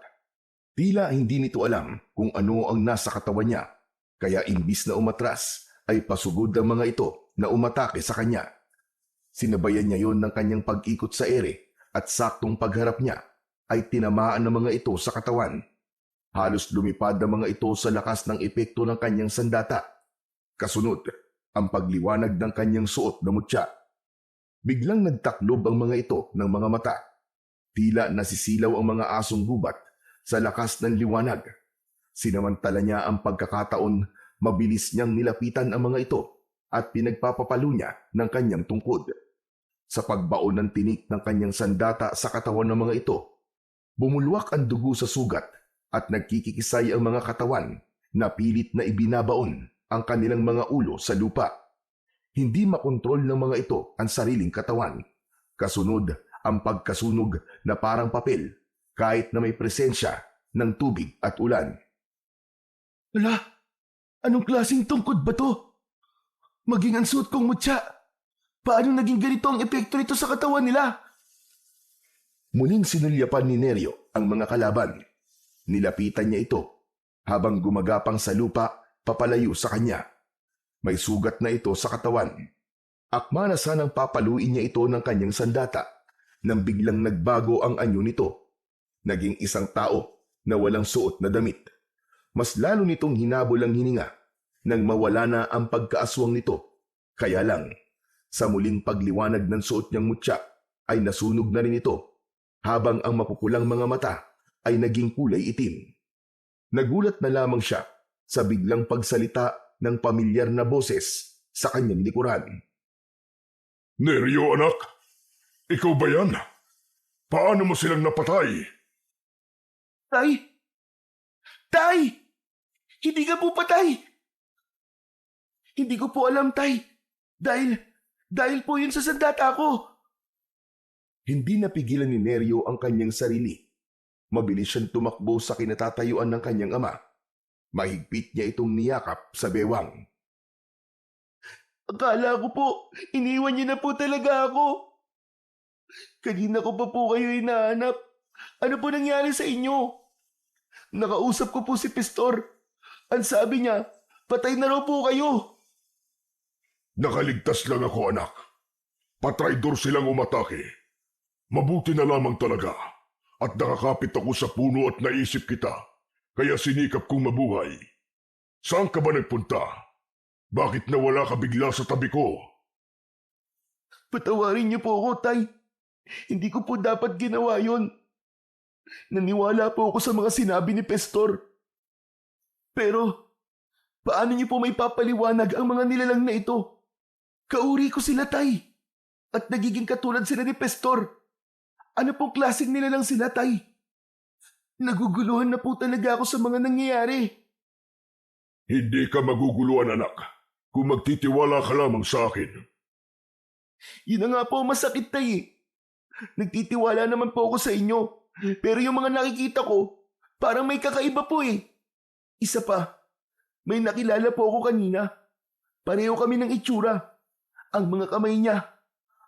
Tila hindi nito alam kung ano ang nasa katawan niya, kaya imbis na umatras ay pasugod ang mga ito na umatake sa kanya. Sinabayan niya yon ng kanyang pag-ikot sa ere at saktong pagharap niya ay tinamaan ng mga ito sa katawan. Halos lumipad ang mga ito sa lakas ng epekto ng kanyang sandata. Kasunod, ang pagliwanag ng kanyang suot na mutya. Biglang nagtaklob ang mga ito ng mga mata. Tila nasisilaw ang mga asong gubat sa lakas ng liwanag Sinamantala niya ang pagkakataon, mabilis niyang nilapitan ang mga ito at pinagpapapalo niya ng kanyang tungkod. Sa pagbaon ng tinik ng kanyang sandata sa katawan ng mga ito, bumulwak ang dugo sa sugat at nagkikikisay ang mga katawan na pilit na ibinabaon ang kanilang mga ulo sa lupa. Hindi makontrol ng mga ito ang sariling katawan. Kasunod ang pagkasunog na parang papel kahit na may presensya ng tubig at ulan. Wala, anong klaseng tungkod ba to? Maging ang suot kong mutya. Paano naging ganito ang epekto nito sa katawan nila? Muling sinulyapan ni Neryo ang mga kalaban. Nilapitan niya ito habang gumagapang sa lupa papalayo sa kanya. May sugat na ito sa katawan. Akma na sanang papaluin niya ito ng kanyang sandata nang biglang nagbago ang anyo nito. Naging isang tao na walang suot na damit. Mas lalo nitong hinabol ang hininga nang mawala na ang pagkaaswang nito. Kaya lang, sa muling pagliwanag ng suot niyang mutya ay nasunog na rin ito habang ang mapupulang mga mata ay naging kulay itim. Nagulat na lamang siya sa biglang pagsalita ng pamilyar na boses sa kanyang likuran. Neryo, anak? Ikaw ba yan? Paano mo silang napatay? Tay! Tay! Hindi ka po patay! Hindi ko po alam, Tay. Dahil po yun sa sandata ko. Hindi napigilan ni Neryo ang kanyang sarili. Mabilis siyang tumakbo sa kinatatayuan ng kanyang ama. Mahigpit niya itong niyakap sa bewang. Akala ko po, iniwan niyo na po talaga ako. Kanina ko pa po kayo hinahanap. Ano po nangyari sa inyo? Nakausap ko po si Pastor. Ang sabi niya, patay na raw po kayo. Nakaligtas lang ako, anak. Patraidor silang umatake. Mabuti na lamang talaga. At nakakapit ako sa puno at naisip kita. Kaya sinikap kong mabuhay. Saan ka ba nagpunta? Bakit nawala ka bigla sa tabi ko? Patawarin niyo po ako, Tay. Hindi ko po dapat ginawa yon. Naniwala po ako sa mga sinabi ni Pastor. Pero, paano niyo po may papaliwanag ang mga nilalang na ito? Kauri ko sila, Tay. At nagiging katulad sila ni Pastor. Ano pong klaseng nilalang sila, Tay? Naguguluhan na po talaga ako sa mga nangyayari. Hindi ka maguguluhan, anak. Kung magtitiwala ka lamang sa akin. Yun na nga po ang masakit, Tay. Nagtitiwala naman po ako sa inyo. Pero yung mga nakikita ko, parang may kakaiba po eh. Isa pa, may nakilala po ako kanina. Pareho kami ng itsura. Ang mga kamay niya.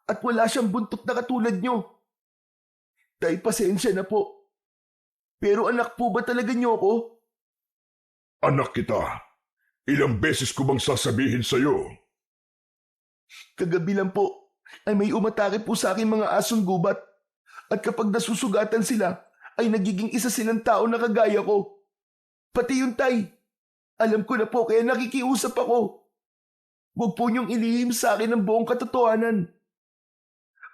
At wala siyang buntot na katulad nyo. Tay, pasensya na po. Pero anak po ba talaga niyo ako? Anak kita. Ilang beses ko bang sasabihin sa'yo? Kagabi lang po ay may umatake po sa akin mga asong gubat. At kapag nasusugatan sila, ay nagiging isa silang tao na kagaya ko. Pati yung Tay. Alam ko na po kaya nakikiusap ako. Huwag po niyong ilihim sa akin ang buong katotohanan.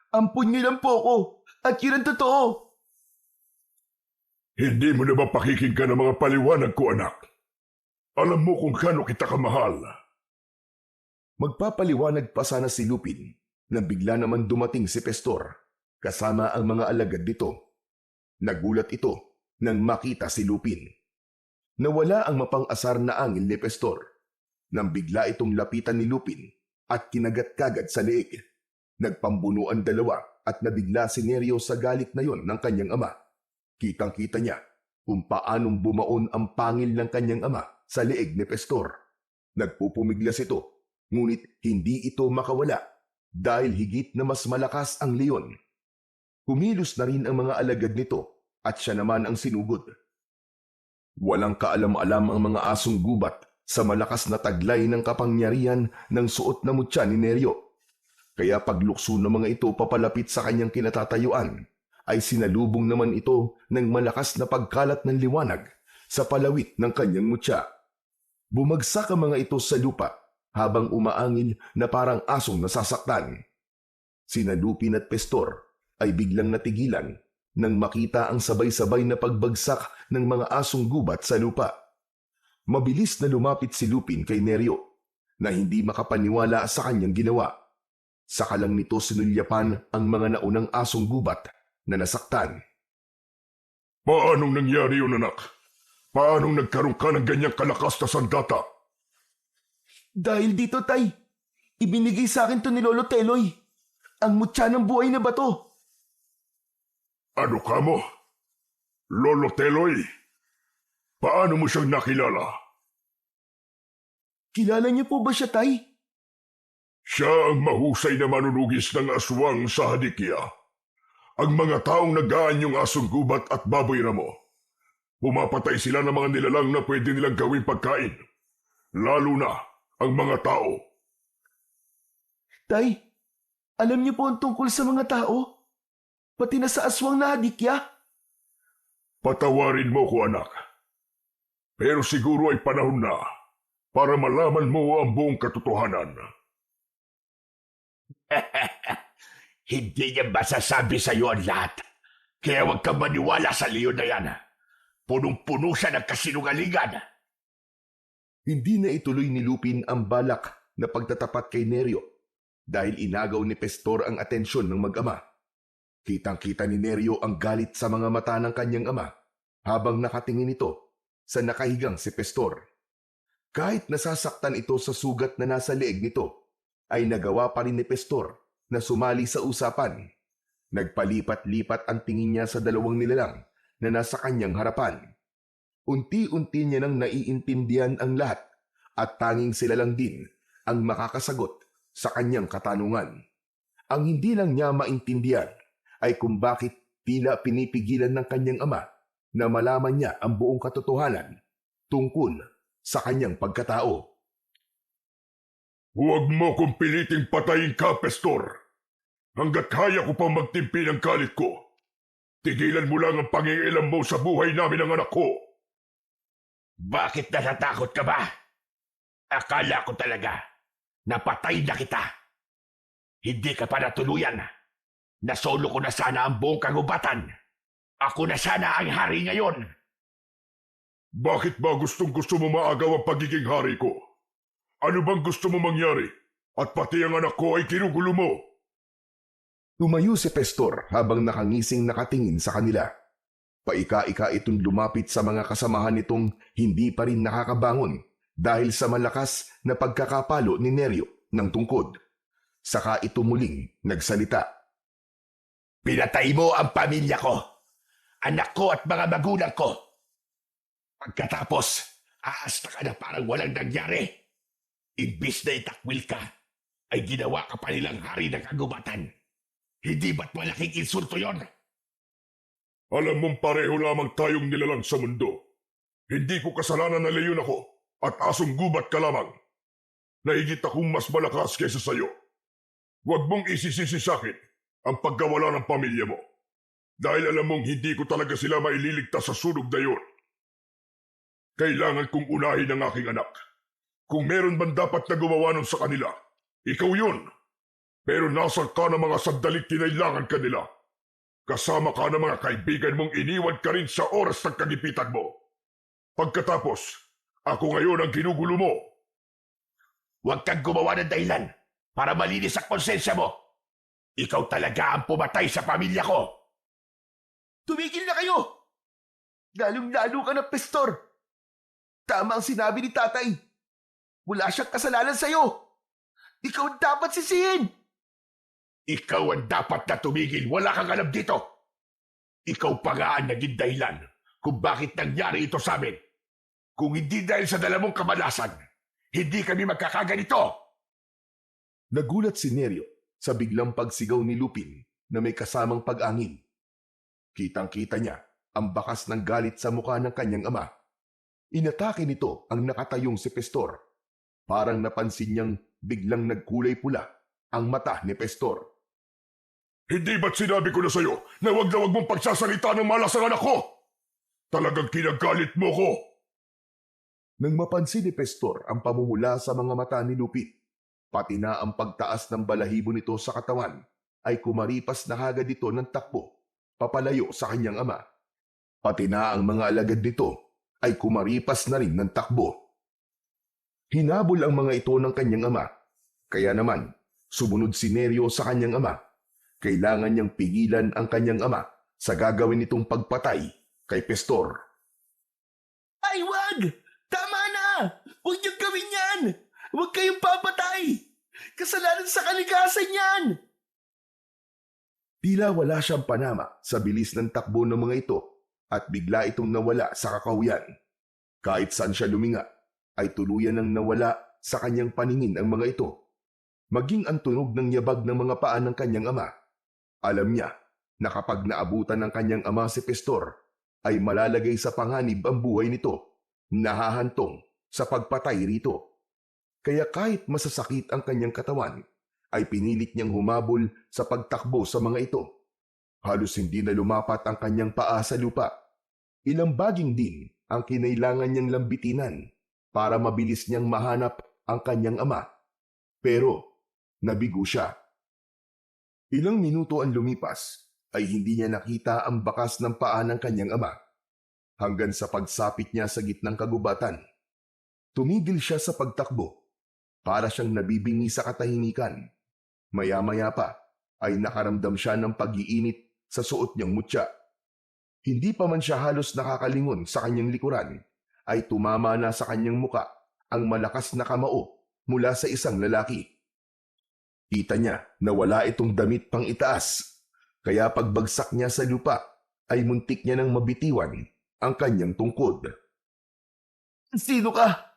Ampun niyo lang po ako at yun ang totoo. Hindi mo na ba pakikinggan ang mga paliwanag ko, anak? Alam mo kung kano kita kamahal. Magpapaliwanag pa sana si Lupin nang bigla naman dumating si Pastor kasama ang mga alagad nito. Nagulat ito nang makita si Lupin. Nawala ang mapang-asar na angil ni Pastor nang bigla itong lapitan ni Lupin at kinagat-kagat sa leeg. Nagpambuno ang dalawa at nabigla si Neryo sa galit na yon ng kanyang ama. Kitang-kita niya kung paanong bumaon ang pangil ng kanyang ama sa leeg ni Pastor. Nagpupumiglas ito, ngunit hindi ito makawala dahil higit na mas malakas ang leon. Kumilos na rin ang mga alagad nito at siya naman ang sinugod. Walang kaalam-alam ang mga asong gubat sa malakas na taglay ng kapangyarihan ng suot na mutya ni Neryo. Kaya paglukso ng mga ito papalapit sa kanyang kinatatayuan, ay sinalubong naman ito ng malakas na pagkalat ng liwanag sa palawit ng kanyang mutya. Bumagsak ang mga ito sa lupa habang umaangil na parang asong nasasaktan. Sina Lupin at Pastor ay biglang natigilan nang makita ang sabay-sabay na pagbagsak ng mga asong gubat sa lupa. Mabilis na lumapit si Lupin kay Neryo na hindi makapaniwala sa kanyang ginawa. Saka lang nito sinulyapan ang mga naunang asong gubat na nasaktan. Paanong nangyari yun, anak? Paanong nagkaroon ka ng ganyang kalakas na sandata? Dahil dito, Tay, ibinigay sa akin to ni Lolo Teloy. Ang mutya ng buhay na bato. Ano ka mo? Lolo Teloy? Paano mo siyang nakilala? Kilala niyo po ba siya, Tay? Siya ang mahusay na manunugis ng aswang sa Hadikya. Ang mga taong nag-aanyong asong gubat at baboy ramo. Pumapatay sila ng mga nilalang na pwede nilang gawing pagkain. Lalo na ang mga tao. Tay, alam niyo po ang tungkol sa mga tao? Pati na sa aswang na Hadikya? Patawarin mo ko, anak. Pero siguro ay panahon na para malaman mo ang buong katotohanan. Hindi niya masasabi sa iyo ang lahat. Kaya huwag kang maniwala sa leon na yan. Punong-puno siya ng kasinungalingan. Hindi na ituloy ni Lupin ang balak na pagtatapat kay Neryo dahil inagaw ni Pestor ang atensyon ng mag-ama. Kitang-kita ni Neryo ang galit sa mga mata ng kanyang ama habang nakatingin ito sa nakahigang si Pestor. Kahit nasasaktan ito sa sugat na nasa leeg nito, ay nagawa pa rin ni Pestor na sumali sa usapan. Nagpalipat-lipat ang tingin niya sa dalawang nilalang na nasa kanyang harapan. Unti-unti niya nang naiintindihan ang lahat at tanging sila lang din ang makakasagot sa kanyang katanungan. Ang hindi lang niya maintindihan ay kung bakit tila pinipigilan ng kanyang ama na malaman niya ang buong katotohanan tungkol sa kanyang pagkatao. Huwag mo kong piliting patayin ka, Pestor. Hanggat kaya ko pang magtimpi ng galit ko, tigilan mo lang ang pangingialam mo sa buhay namin ng anak ko. Bakit natatakot ka ba? Akala ko talaga napatay na kita. Hindi ka pa natuluyan. Nasolo ko na sana ang buong kagubatan. Ako na sana ang hari ngayon. Bakit ba gustong-gusto mo maagaw ang pagiging hari ko? Ano bang gusto mo mangyari? At pati ang anak ko ay kinugulo mo. Tumayo si Pestor habang nakangising nakatingin sa kanila. Paika-ika itong lumapit sa mga kasamahan nitong hindi pa rin nakakabangon dahil sa malakas na pagkakapalo ni Neryo ng tungkod. Saka ito muling nagsalita. Pinatay mo ang pamilya ko, anak ko at mga magulang ko. Pagkatapos, aasta ka na parang walang nangyari. Imbis na itakwil ka, ay ginawa ka pa nilang hari ng kagubatan. Hindi ba't malaking insulto yon? Alam mong pareho lamang tayong nilalang sa mundo. Hindi ko kasalanan na leyon ako at asong gubat ka lamang. Naigit akong mas malakas kaysa sayo. Huwag mong isisisi sa akin ang pagkawala ng pamilya mo. Dahil alam mong hindi ko talaga sila maililigtas sa sunog na yun. Kailangan kong unahin ang aking anak. Kung meron man dapat na gumawa nun sa kanila, ikaw yun. Pero nasaan ka ng mga sandaling kinailangan kanila. Kasama ka ng mga kaibigan mong iniwan ka rin sa oras ng kagipitan mo. Pagkatapos, ako ngayon ang ginugulo mo. Huwag kang gumawa ng dahilan para malinis ang konsensya mo. Ikaw talaga ang pumatay sa pamilya ko. Tumigil na kayo! Lalong-lalo ka na, Pestor. Tama ang sinabi ni tatay. Wala siyang kasalanan sa'yo. Ikaw ang dapat sisihin. Ikaw ang dapat na tumigil. Wala kang alam dito. Ikaw pa nga ang naging dahilan kung bakit nangyari ito sa amin. Kung hindi dahil sa dala mong kamalasan, hindi kami magkakaganito. Nagulat si Neryo sa biglang pagsigaw ni Lupin na may kasamang pag-angin. Kitang-kita niya ang bakas ng galit sa mukha ng kanyang ama. Inatake nito ang nakatayong si Pestor. Parang napansin niyang biglang nagkulay pula ang mata ni Pestor. Hindi ba't sinabi ko na sa'yo na wag mong pagsasalita ng malas ang anak ko? Talagang kinagalit mo ko. Nang mapansin ni Pestor ang pamumula sa mga mata ni Lupin, pati na ang pagtaas ng balahibo nito sa katawan, ay kumaripas na agad ito ng takbo, papalayo sa kanyang ama. Pati na ang mga alagad nito ay kumaripas na rin ng takbo. Hinabol ang mga ito ng kanyang ama. Kaya naman, sumunod si Neryo sa kanyang ama. Kailangan niyang pigilan ang kanyang ama sa gagawin nitong pagpatay kay Pestor. Ay, wag! Tama na! Huwag niyong gawin yan! Huwag kayong papatay! Kasalanan sa kalikasan yan! Tila wala siyang panama sa bilis ng takbo ng mga ito at bigla itong nawala sa kakahuyan. Kahit saan siya luminga, ay tuluyan nang nawala sa kanyang paningin ang mga ito. Maging ang tunog ng yabag ng mga paa ng kanyang ama. Alam niya na kapag naabutan ng kanyang ama si Pestor, ay malalagay sa panganib ang buhay nito, nahahantong sa pagpatay rito. Kaya kahit masasakit ang kanyang katawan, ay pinilit niyang humabol sa pagtakbo sa mga ito. Halos hindi na lumapat ang kanyang paa sa lupa. Ilang baging din ang kinailangan niyang lambitinan para mabilis niyang mahanap ang kanyang ama. Pero nabigo siya. Ilang minuto ang lumipas ay hindi niya nakita ang bakas ng paa ng kanyang ama. Hanggang sa pagsapit niya sa gitnang kagubatan, tumigil siya sa pagtakbo para siyang nabibingi sa katahimikan. Maya-maya pa ay nakaramdam siya ng pag-iinit sa suot niyang mutya. Hindi pa man siya halos nakakalingon sa kanyang likuran, ay tumama na sa kanyang muka ang malakas na kamao mula sa isang lalaki. Kita niya na wala itong damit pang itaas, kaya pagbagsak niya sa lupa ay muntik niya nang mabitiwan ang kanyang tungkod. Sino ka?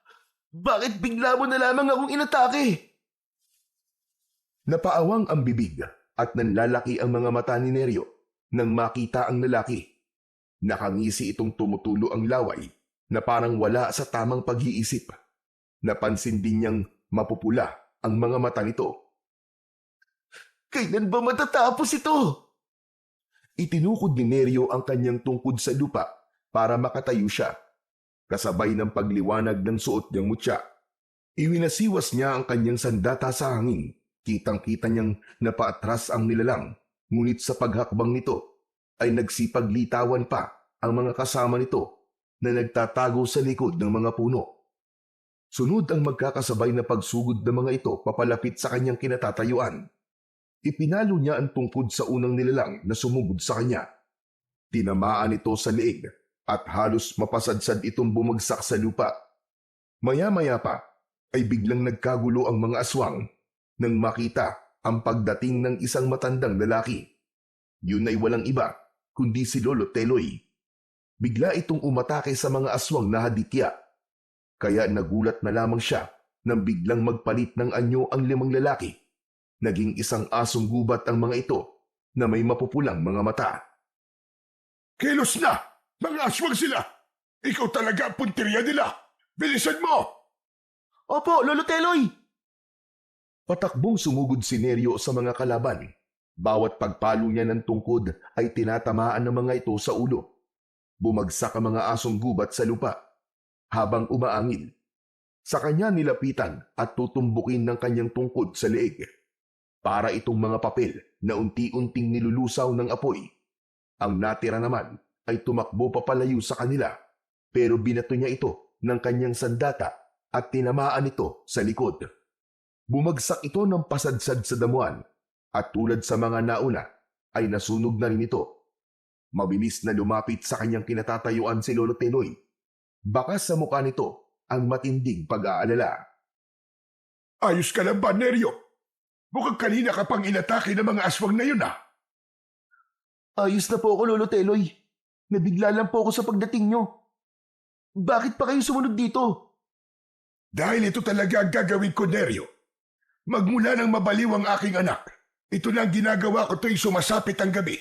Bakit bigla mo na lamang akong inatake? Napaawang ang bibig at nanlalaki ang mga mata ni Neryo nang makita ang lalaki. Nakangisi itong tumutulo ang laway na parang wala sa tamang pag-iisip. Napansin din niyang mapupula ang mga mata nito. Kailan ba matatapos ito? Itinukod ni Neryo ang kanyang tungkod sa lupa para makatayo siya. Kasabay ng pagliwanag ng suot niyang mutya, iwinasiwas niya ang kanyang sandata sa hangin. Kitang-kita niyang napaatras ang nilalang, ngunit sa paghakbang nito ay nagsipaglitawan pa ang mga kasama nito na nagtatago sa likod ng mga puno. Sunod ang magkakasabay na pagsugod ng mga ito papalapit sa kanyang kinatatayuan. Ipinalo niya ang tungkod sa unang nilalang na sumugod sa kanya. Tinamaan ito sa leeg at halos mapasadsad itong bumagsak sa lupa. Maya-maya pa ay biglang nagkagulo ang mga aswang nang makita ang pagdating ng isang matandang lalaki. Yun ay walang iba kundi si Lolo Teloy. Bigla itong umatake sa mga aswang na hadikya. Kaya nagulat na lamang siya nang biglang magpalit ng anyo ang 5 lalaki. Naging isang asong gubat ang mga ito na may mapupulang mga mata. Kilos na! Mga aswang sila! Ikaw talaga ang punteriya nila! Bilisan mo! Opo, Lolo Teloy! Patakbong sumugod si Neryo sa mga kalaban. Bawat pagpalo niya ng tungkod ay tinatamaan ng mga ito sa ulo. Bumagsak ang mga asong gubat sa lupa habang umaangil. Sa kanya nilapitan at tutumbukin ng kanyang tungkod sa leeg. Para itong mga papel na unti-unting nilulusaw ng apoy. Ang natira naman ay tumakbo papalayo sa kanila, pero binato niya ito ng kanyang sandata at tinamaan ito sa likod. Bumagsak ito ng pasadsad sa damuhan at tulad sa mga nauna ay nasunog na rin ito. Mabilis na lumapit sa kanyang kinatatayuan si Lolo Teloy. Bakas sa mukha nito ang matinding pag-aalala. Ayos ka lang ba, Neryo? Mukhang kanina ka pang inatake ng mga aswang na yun, ah. Ayos na po ako, Lolo Teloy. Nabigla lang po ako sa pagdating nyo. Bakit pa kayo sumunod dito? Dahil ito talaga ang gagawin ko, Neryo. Magmula nang mabaliw ang aking anak, ito na ang ginagawa ko tuwing sumasapit ang gabi.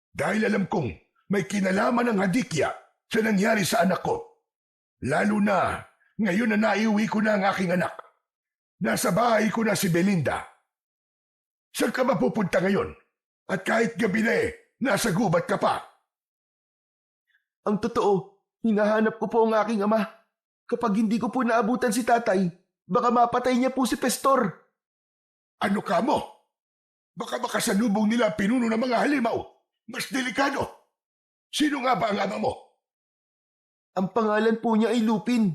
Dahil alam kong may kinalaman ng hadikya sa nangyari sa anak ko. Lalo na ngayon na naiuwi ko na ang aking anak. Nasa bahay ko na si Belinda. Saan ka mapupunta ngayon? At kahit gabi na nasa gubat ka pa. Ang totoo, hinahanap ko po ang aking ama. Kapag hindi ko po naabutan si tatay, baka mapatay niya po si Pestor. Ano ka mo? Baka makasalubong nila ang pinuno ng mga halimaw. Mas delikado. Sino nga ba ang ama mo? Ang pangalan po niya ay Lupin.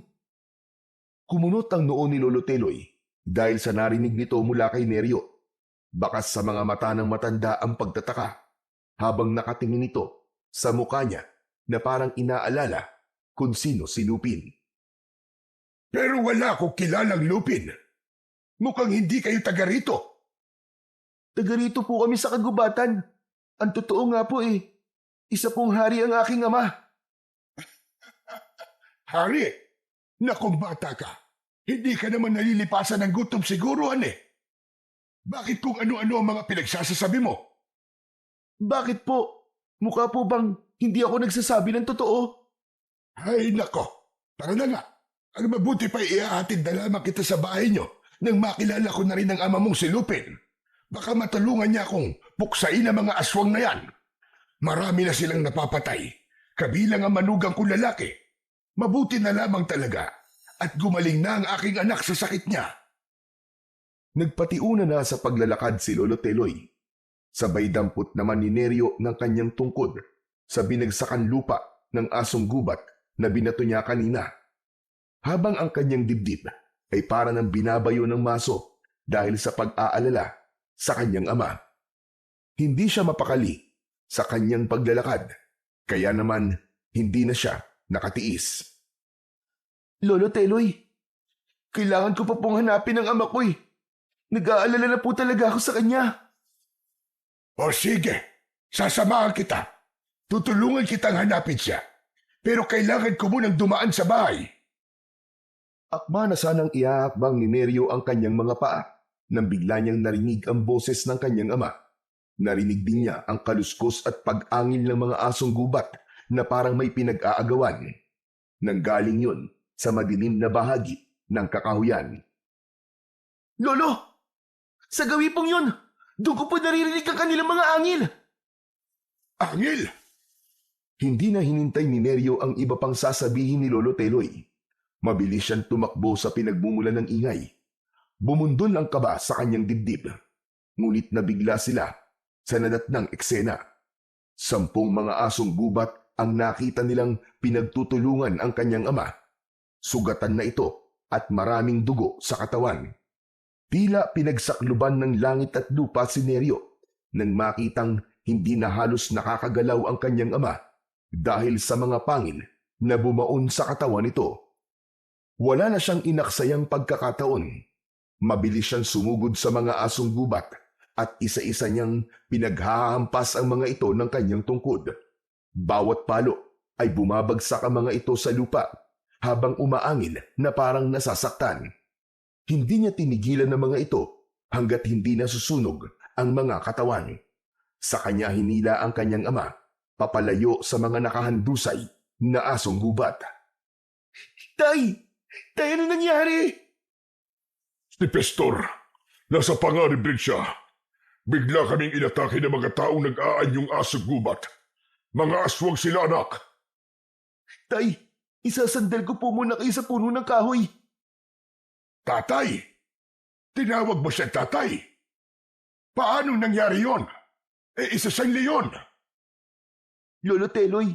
Kumunot ang noo ni Lolo Teloy dahil sa narinig nito mula kay Neryo. Bakas sa mga mata ng matanda ang pagtataka habang nakatingin ito sa mukha niya na parang inaalala kung sino si Lupin. Pero wala akong kilalang Lupin. Mukhang hindi kayo taga rito. Taga rito po kami sa kagubatan. Ang totoo nga po isa pong hari ang aking ama. Hari, nakong bata ka. Hindi ka naman nalilipasan ng gutom siguro, Bakit kung ano-ano ang mga pinagsasasabi mo? Bakit po? Mukha po bang hindi ako nagsasabi ng totoo? Ay, nako. Tara na nga. Ang mabuti pa iahatid na lamang kita sa bahay nyo nang makilala ko na rin ang ama mong si Lupin. Baka matulungan niya akong puksain ang mga aswang na yan. Marami na silang napapatay, kabilang ang manugang kong lalaki. Mabuti na lamang talaga at gumaling na ang aking anak sa sakit niya. Nagpatiuna na sa paglalakad si Lolo Teloy. Sabay dampot naman ni Neryo ng kanyang tungkod sa binagsakan lupa ng asong gubat na binato niya kanina. Habang ang kanyang dibdib ay para ng binabayo ng maso dahil sa pag-aalala sa kanyang ama. Hindi siya mapakali sa kanyang paglalakad, kaya naman hindi na siya nakatiis. Lolo Teloy, kailangan ko pa pong hanapin ang ama ko Nag-aalala na po talaga ako sa kanya. O sige, sasamahan kita. Tutulungan kitang hanapin siya. Pero kailangan ko munang dumaan sa bahay. Akma na sanang iaakbang ni Neryo ang kanyang mga paa nang bigla niyang narinig ang boses ng kanyang ama. Narinig din niya ang kaluskos at pag-angil ng mga asong gubat na parang may pinag-aagawan. Nanggaling yun sa madilim na bahagi ng kakahuyan. Lolo! Sa gawi pong yun, doon ko po naririnig ang kanilang mga angil. Angil! Hindi na hinintay ni Neryo ang iba pang sasabihin ni Lolo Teloy. Mabilis siyang tumakbo sa pinagmumulan ng ingay. Bumundol ang kaba sa kanyang dibdib. Ngunit nabigla sila sa nadatnang eksena. 10 mga asong gubat ang nakita nilang pinagtutulungan ang kanyang ama. Sugatan na ito at maraming dugo sa katawan. Tila pinagsakluban ng langit at lupa si Neryo nang makitang hindi na halos nakakagalaw ang kanyang ama dahil sa mga pangil na bumaon sa katawan nito. Wala na siyang inaksayang pagkakataon. Mabilis siyang sumugod sa mga asong gubat at isa-isa niyang pinaghahampas ang mga ito ng kanyang tungkod. Bawat palo ay bumabagsak ang mga ito sa lupa habang umaangil na parang nasasaktan. Hindi niya tinigilan ang mga ito hanggat hindi nasusunog ang mga katawan. Sa kanya hinila ang kanyang ama, papalayo sa mga nakahandusay na asong gubat. Tay! Tay, ano nangyari? Si Pestor, nasa panganib rin siya. Bigla kaming inatake ng mga taong nag-aanyong asong gubat. Mga aswang sila, anak. Tay, isasandal ko po muna kayo sa puno ng kahoy. Tatay? Tinawag mo siya tatay? Paano nangyari yon? Isa siyang leon. Lolo Teloy,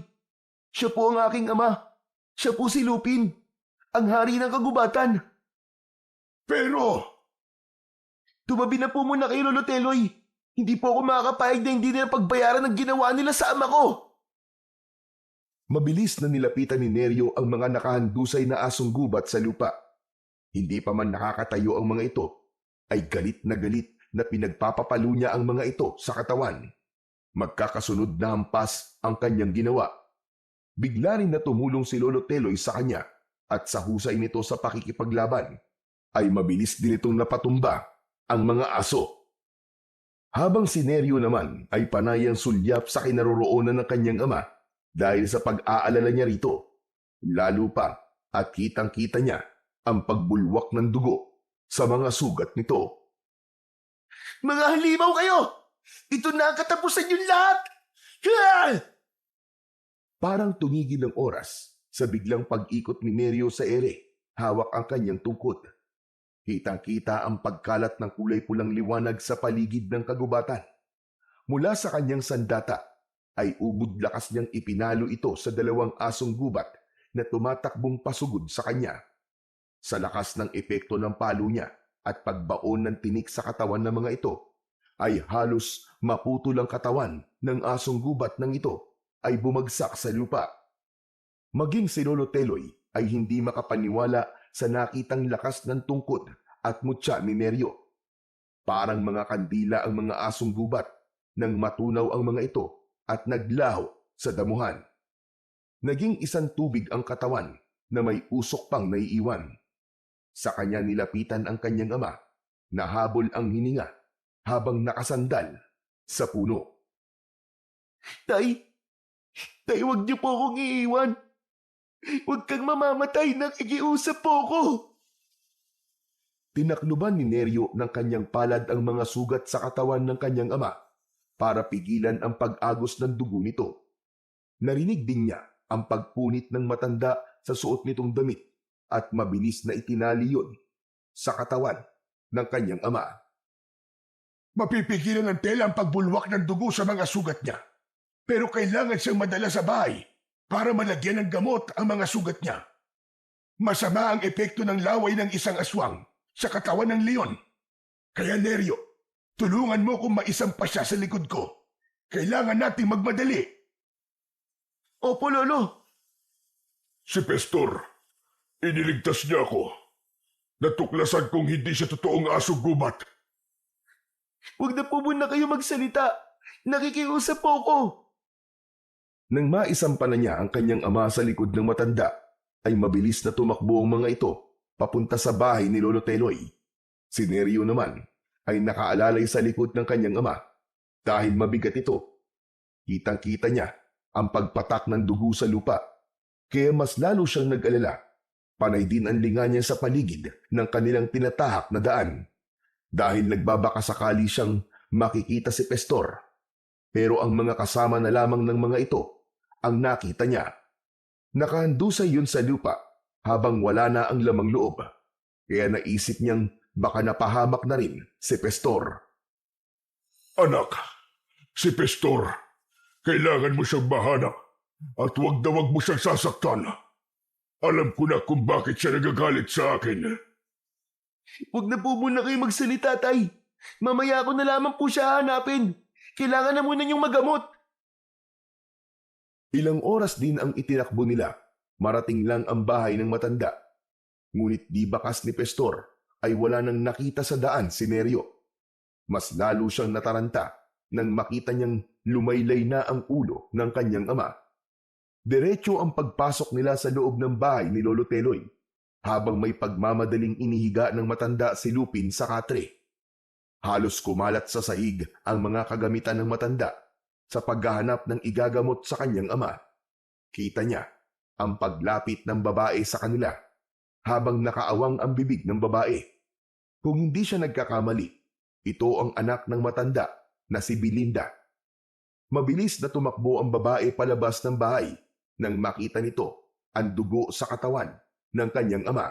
siya po ang aking ama. Siya po si Lupin, ang hari ng kagubatan. Pero, Tumabi na po muna kayo, Lolo Teloy. Hindi po ako makakapayag na hindi nila pagbayaran ng ginawa nila sa ama ko. Mabilis na nilapitan ni Neryo ang mga nakahandusay na asong gubat sa lupa. Hindi pa man nakakatayo ang mga ito, ay galit na pinagpapapalo niya ang mga ito sa katawan. Magkakasunod na hampas ang kanyang ginawa. Bigla rin na tumulong si Lolo Teloy sa kanya at sa husay nito sa pakikipaglaban, ay mabilis din itong napatumba ang mga aso. Habang si Neryo naman ay panayang sulyap sa kinaroroonan ng kanyang ama dahil sa pag-aalala niya rito. Lalo pa at kitang-kita niya ang pagbulwak ng dugo sa mga sugat nito. Mga halimaw kayo! Ito na ang katapusan yung lahat! Ah! Parang tumigil ang oras sa biglang pag-ikot ni Neryo sa ere, hawak ang kanyang tungkod. Kitang-kita ang pagkalat ng kulay pulang liwanag sa paligid ng kagubatan. Mula sa kanyang sandata ay ubod lakas niyang ipinalo ito sa 2 asong gubat na tumatakbong pasugod sa kanya. Sa lakas ng epekto ng palo niya at pagbaon ng tinik sa katawan ng mga ito, ay halos maputol ang katawan ng asong gubat ng ito ay bumagsak sa lupa. Maging si Lolo Teloy ay hindi makapaniwala sa nakitang lakas ng tungkod at mutya ni Neryo. Parang mga kandila ang mga asong gubat nang matunaw ang mga ito at naglaho sa damuhan. Naging isang tubig ang katawan na may usok pang naiiwan. Sa kanya nilapitan ang kanyang ama, nahabol ang hininga habang nakasandal sa puno. Tay, huwag niyo po akong iiwan. Huwag kang mamamatay, nakikiusap po ako. Tinakluban ni Neryo ng kanyang palad ang mga sugat sa katawan ng kanyang ama para pigilan ang pag-agos ng dugo nito. Narinig din niya ang pagpunit ng matanda sa suot nitong damit at mabilis na itinali yun sa katawan ng kanyang ama. Mapipigilan ng tela ang pagbulwak ng dugo sa mga sugat niya. Pero kailangan siyang madala sa bahay para malagyan ng gamot ang mga sugat niya. Masama ang epekto ng laway ng isang aswang sa katawan ng leon. Kaya Neryo, tulungan mo kung maisampa siya sa likod ko. Kailangan nating magmadali. Opo, Lolo. Si Pestor, iniligtas niya ako. Natuklasan kong hindi siya totoong asong gubat. Huwag na po muna kayo magsalita. Nakikiusap po ako. Nang maisampa na niya ang kanyang ama sa likod ng matanda, ay mabilis na tumakbo ang mga ito papunta sa bahay ni Lolo Teloy. Si Neryo naman ay nakaalalay sa likod ng kanyang ama dahil mabigat ito. Kitang-kita niya ang pagpatak ng dugo sa lupa, kaya mas lalo siyang nag-alala. Panay din ang linga niya sa paligid ng kanilang tinatahak na daan dahil nagbabakasakali siyang makikita si Pestor. Pero ang mga kasama na lamang ng mga ito ang nakita niya. Nakahandusay yun sa lupa habang wala na ang lamang loob, kaya naisip niyang baka napahamak na rin si Pestor. Anak, si Pestor, kailangan mo siyang mahanap at wag mo siyang sasaktan. Alam ko na kung bakit siya nagagalit sa akin. Huwag na po muna kayo magsalita, Tay. Mamaya ko na lamang po siya hanapin. Kailangan na muna niyong magamot. Ilang oras din ang itinakbo nila, marating lang ang bahay ng matanda. Ngunit di bakas ni Pestor ay wala nang nakita sa daan si Neryo. Mas lalo siyang nataranta nang makita niyang lumaylay na ang ulo ng kanyang ama. Diretso ang pagpasok nila sa loob ng bahay ni Lolo Teloy, habang may pagmamadaling inihiga ng matanda si Lupin sa katre. Halos kumalat sa sahig ang mga kagamitan ng matanda sa paghahanap ng igagamot sa kanyang ama. Kita niya ang paglapit ng babae sa kanila habang nakaawang ang bibig ng babae. Kung hindi siya nagkakamali, ito ang anak ng matanda na si Belinda. Mabilis na tumakbo ang babae palabas ng bahay nang makita nito ang dugo sa katawan ng kanyang ama.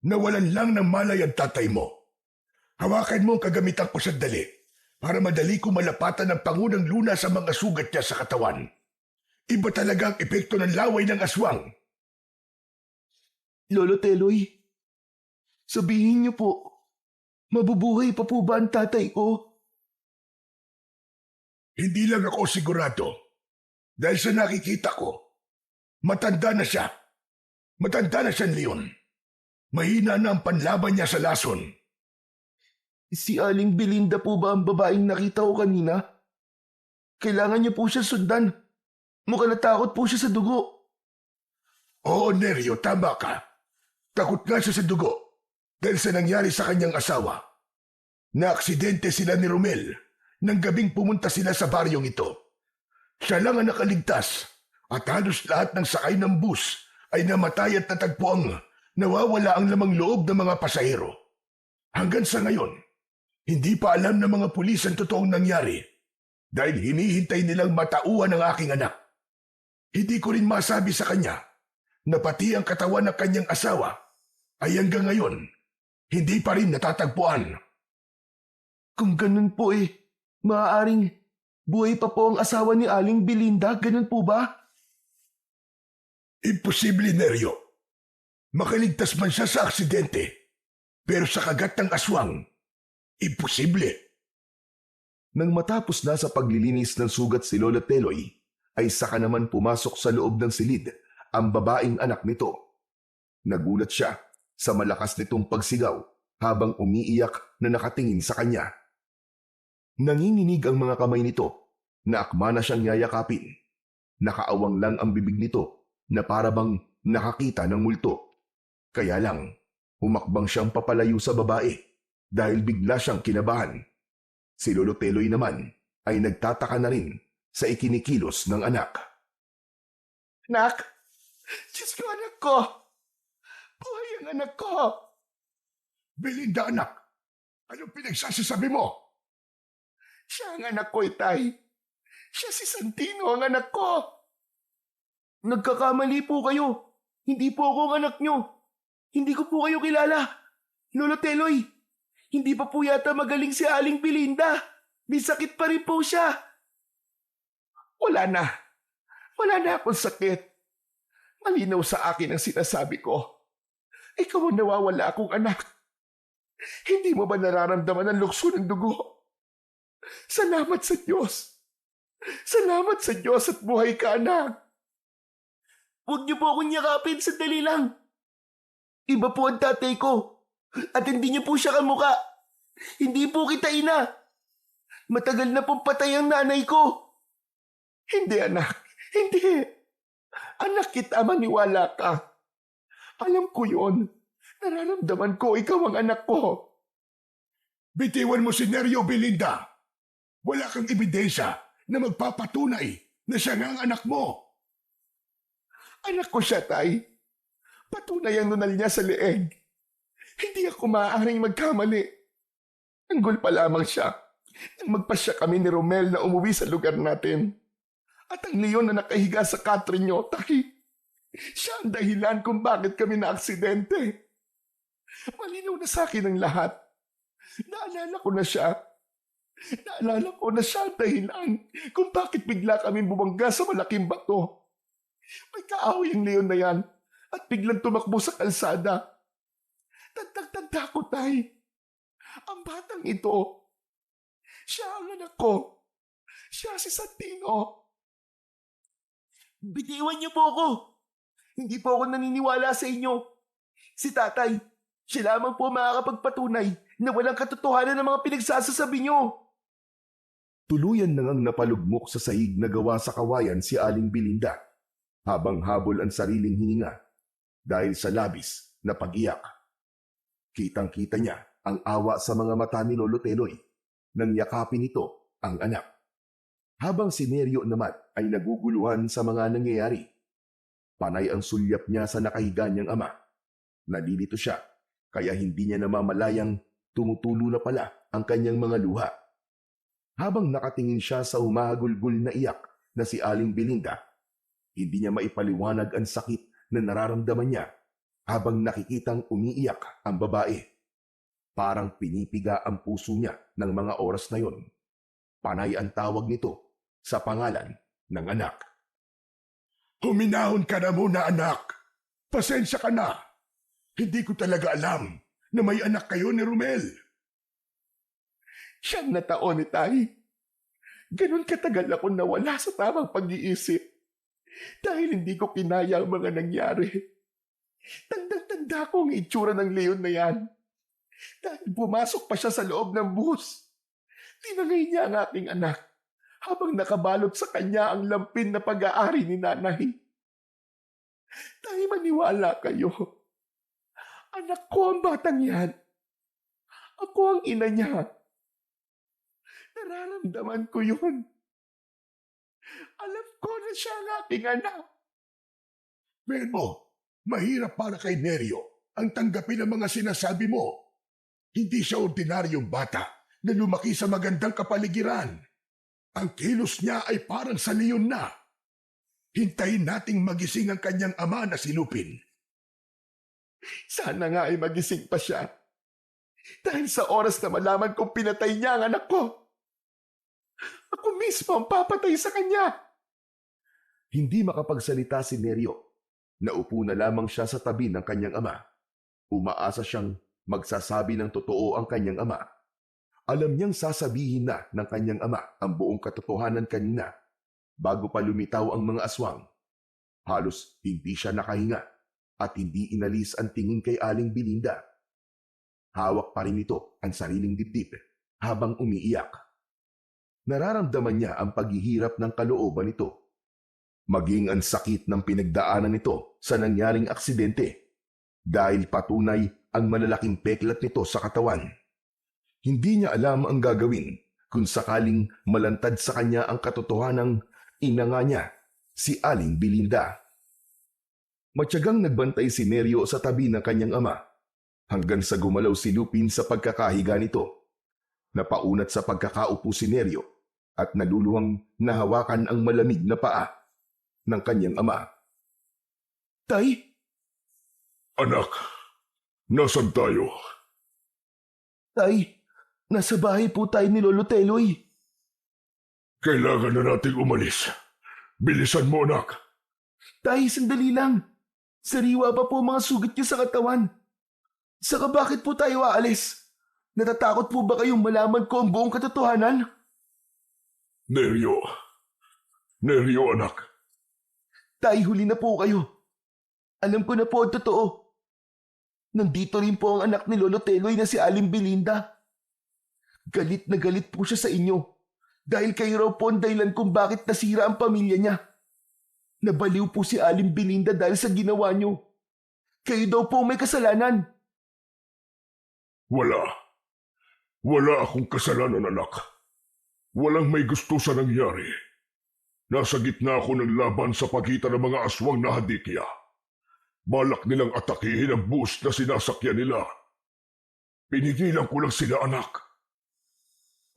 Nawalan lang ng malay ang tatay mo. Hawakan mo ang kagamitan ko sandali para madali ko malapatan ng pangunang luna sa mga sugat niya sa katawan. Iba talaga ang epekto ng laway ng aswang. Lolo Teloy, sabihin niyo po, mabubuhay pa po ba ang tatay ko? Hindi lang ako sigurado. Dahil sa nakikita ko, matanda na siya. Matanda na siyang leon. Mahina na ang panlaban niya sa lason. Si Aling Belinda po ba ang babaeng nakita ko kanina? Kailangan niyo po siya sundan. Mukhang natakot po siya sa dugo. Oo, Neryo, tama ka. Takot nga siya sa dugo dahil sa nangyari sa kanyang asawa. Naaksidente sila ni Romel nang gabing pumunta sila sa baryong ito. Siya lang ang nakaligtas at halos lahat ng sakay ng bus ay namatay at natagpuang nawawala ang lamang loob ng mga pasahero. Hanggang sa ngayon, hindi pa alam ng mga pulis ang totoong nangyari dahil hinihintay nilang matauhan ang aking anak. Hindi ko rin masabi sa kanya na pati ang katawan ng kanyang asawa ay hanggang ngayon hindi pa rin natatagpuan. Kung ganun po maaaring buhay pa po ang asawa ni Aling Belinda, ganun po ba? Imposible, Neryo. Makaligtas man siya sa aksidente, pero sa kagat ng aswang, imposible. Nang matapos na sa paglilinis ng sugat si Lolo Teloy, ay saka naman pumasok sa loob ng silid ang babaeng anak nito. Nagulat siya sa malakas nitong pagsigaw habang umiiyak na nakatingin sa kanya. Nanginginig ang mga kamay nito na akma na siyang yayakapin. Nakaawang lang ang bibig nito na parabang nakakita ng multo. Kaya lang, humakbang siyang papalayo sa babae dahil bigla siyang kinabahan. Si Lolo Teloy naman ay nagtataka na rin sa ikinikilos ng anak. Anak! Diyos ko, anak ko! Buhay ang anak ko! Belinda, anak, anong pinagsasasabi mo? Siya ang anak ko, Itay. Siya si Santino, ang anak ko. Nagkakamali po kayo. Hindi po ako ang anak nyo. Hindi ko po kayo kilala. Lolo Teloy, hindi pa po yata magaling si Aling Belinda. May sakit pa rin po siya. Wala na. Wala na akong sakit. Malinaw sa akin ang sinasabi ko. Ikaw ang nawawala akong anak. Hindi mo ba nararamdaman ang lukso ng dugo? Salamat sa Diyos. Salamat sa Diyos at buhay ka, anak. Huwag niyo po akong yakapin, sandali lang. Iba po ang tatay ko. At hindi niyo po siya kamukha. Hindi po kita ina. Matagal na pong patay ang nanay ko. Hindi, anak. Hindi. Anak kita, maniwala ka. Alam ko yon. Nararamdaman ko ikaw ang anak ko. Bitiwan mo si Neryo, Belinda. Wala kang ebidensya na magpapatunay na siya nga ang anak mo. Anak ko siya, Tay. Patunay ang nunal niya sa leeg. Hindi ako maaaring magkamali. Anggol pa lamang siya nang magpasya kami ni Romel na umuwi sa lugar natin. At ang leon na nakahiga sa katre niyo, Tay, siya ang dahilan kung bakit kami na-aksidente. Malinaw na sa akin ang lahat. Naalala ko na siya. Naalala ko na siya ang dahilan kung bakit bigla kami bumangga sa malaking bato. May kaaway ang leon na yan at biglang tumakbo sa kalsada. Tanda ko, Tay. Ang batang ito, siya ang anak ko. Siya si Santino. Bitiwan niyo po ako. Hindi po ako naniniwala sa inyo. Si Tatay, siya lamang po makakapagpatunay na walang katotohanan ng mga pinagsasasabi niyo. Tuluyan na ngang napalugmok sa sahig na gawa sa kawayan si Aling Belinda habang habol ang sariling hininga dahil sa labis na pag-iyak. Kitang-kita niya ang awa sa mga mata ni Lolo Teloy nang yakapin nito ang anak. Habang si Neryo naman ay naguguluhan sa mga nangyayari. Panay ang sulyap niya sa nakahiga niyang ama. Nalilito siya kaya hindi niya namamalayang tumutulo na pala ang kanyang mga luha. Habang nakatingin siya sa humahagulgul na iyak na si Aling Belinda, hindi niya maipaliwanag ang sakit na nararamdaman niya habang nakikitang umiiyak ang babae. Parang pinipiga ang puso niya ng mga oras na yon. Panay ang tawag nito sa pangalan ng anak. Huminahon ka na muna, anak. Pasensya ka na. Hindi ko talaga alam na may anak kayo ni Romel. Siyang na taon ni Tay. Ganon katagal ako nawala sa tamang pag-iisip. Dahil hindi ko kinaya ang mga nangyari. Tandang-tanda ko ang itsura ng leon na yan. Dahil pumasok pa siya sa loob ng bus. Tinangay niya ang aking anak habang nakabalot sa kanya ang lampin na pag-aari ni nanay. Tay, maniwala kayo. Anak ko ang batang yan. Ako ang ina niya. Nararamdaman ko yun. Alam ko na siya ang aking anak. Pero mahirap para kay Neryo ang tanggapin ang mga sinasabi mo. Hindi siya ordinaryong bata na lumaki sa magandang kapaligiran. Ang kilos niya ay parang sa leon na. Hintayin nating magising ang kanyang ama na si Lupin. Sana nga ay magising pa siya. Dahil sa oras na malaman kong pinatay niya ang anak ko, ako mismo ang papatay sa kanya. Hindi makapagsalita si Neryo Naupo na lamang siya sa tabi ng kanyang ama. Umaasa siyang magsasabi ng totoo ang kanyang ama. Alam niyang sasabihin na ng kanyang ama ang buong katotohanan kanina bago pa lumitaw ang mga aswang. Halos hindi siya nakahinga at hindi inalis ang tingin kay Aling Belinda. Hawak pa rin ito ang sariling dibdib habang umiiyak. Nararamdaman niya ang paghihirap ng kalooban nito. Maging ang sakit ng pinagdaanan nito sa nangyaring aksidente dahil patunay ang malalaking peklat nito sa katawan. Hindi niya alam ang gagawin kung sakaling malantad sa kanya ang katotohanang ina nga niya, si Aling Belinda. Matyagang nagbantay si Neryo sa tabi ng kanyang ama hanggang sa gumalaw si Lupin sa pagkakahiga nito. Napaunat sa pagkakaupo si Neryo at naluluhang nahawakan ang malamig na paa ng kanyang ama. Tay? Anak, nasan tayo? Tay, nasa bahay po tayo ni Lolo Teloy. Kailangan na nating umalis. Bilisan mo, anak. Tay, sandali lang. Sariwa pa po mga sugat niyo sa katawan. Saka bakit po tayo aalis? Natatakot po ba kayong malaman ko ang buong katotohanan? Neryo, anak. Tay, huli na po kayo. Alam ko na po ang totoo. Nandito rin po ang anak ni Lolo Teloy na si Aling Belinda. Galit na galit po siya sa inyo dahil kayo raw po ang dahilan kung bakit nasira ang pamilya niya. Nabaliw po si Aling Belinda dahil sa ginawa niyo. Kayo daw po may kasalanan. Wala akong kasalanan, anak. Walang may gusto sa nangyari. Nasa gitna ako ng laban sa pagitan ng mga aswang na hadikya. Balak nilang atakihin ang bus na sinasakyan nila. Pinigilan ko lang sila, anak.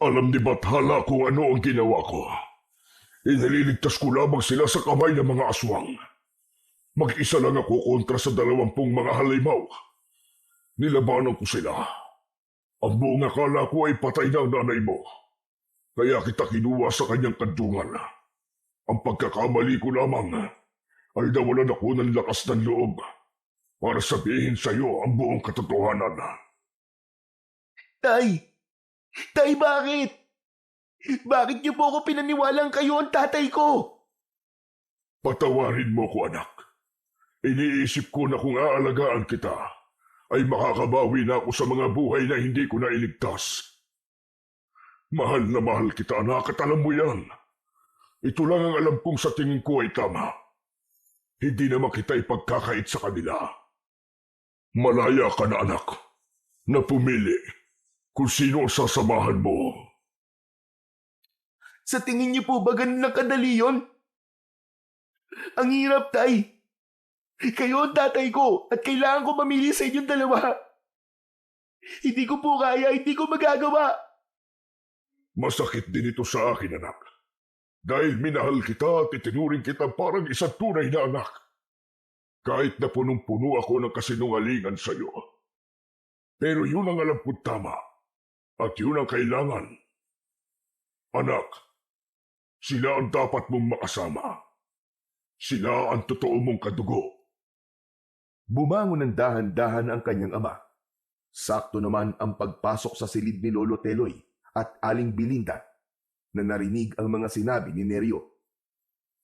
Alam ni Bathala kung ano ang ginawa ko. Inililigtas ko lamang sila sa kamay ng mga aswang. Mag-isa lang ako kontra sa 20 mga halimaw. Nilabanan ko sila. Ang buong akala ko ay patay na ang nanay mo. Kaya kita kinuha sa kanyang kandungan. Ang pagkakamali ko lamang ay nawalan ako ng lakas ng loob para sabihin sa iyo ang buong katotohanan. Tay! Tay, bakit? Bakit niyo po ako pinaniwalang kayo ang tatay ko? Patawarin mo ko, anak. Iniisip ko na kung aalagaan kita, ay makakabawi na ako sa mga buhay na hindi ko nailigtas. Mahal na mahal kita, anak, at alam mo yan. Ito lang ang alam kong sa tingin ko ay tama. Hindi naman kita ipagkakait sa kanila. Malaya ka na, anak, na pumili kung sino ang sasamahan mo. Sa tingin niyo po ba ganun na kadali yun? Ang hirap, tay. Kayo ang tatay ko at kailangan ko mamili sa inyong dalawa. Hindi ko po kaya, hindi ko magagawa. Masakit din ito sa akin, anak. Dahil minahal kita at itinuring kita parang isang tunay na anak. Kahit na punong-puno ako ng kasinungalingan sa iyo. Pero yun ang alam ko tama. At yun ang kailangan. Anak, sila ang dapat mong makasama. Sila ang totoo mong kadugo. Bumangon ng dahan-dahan ang kanyang ama. Sakto naman ang pagpasok sa silid ni Lolo Teloy at Aling Belinda na narinig ang mga sinabi ni Neryo.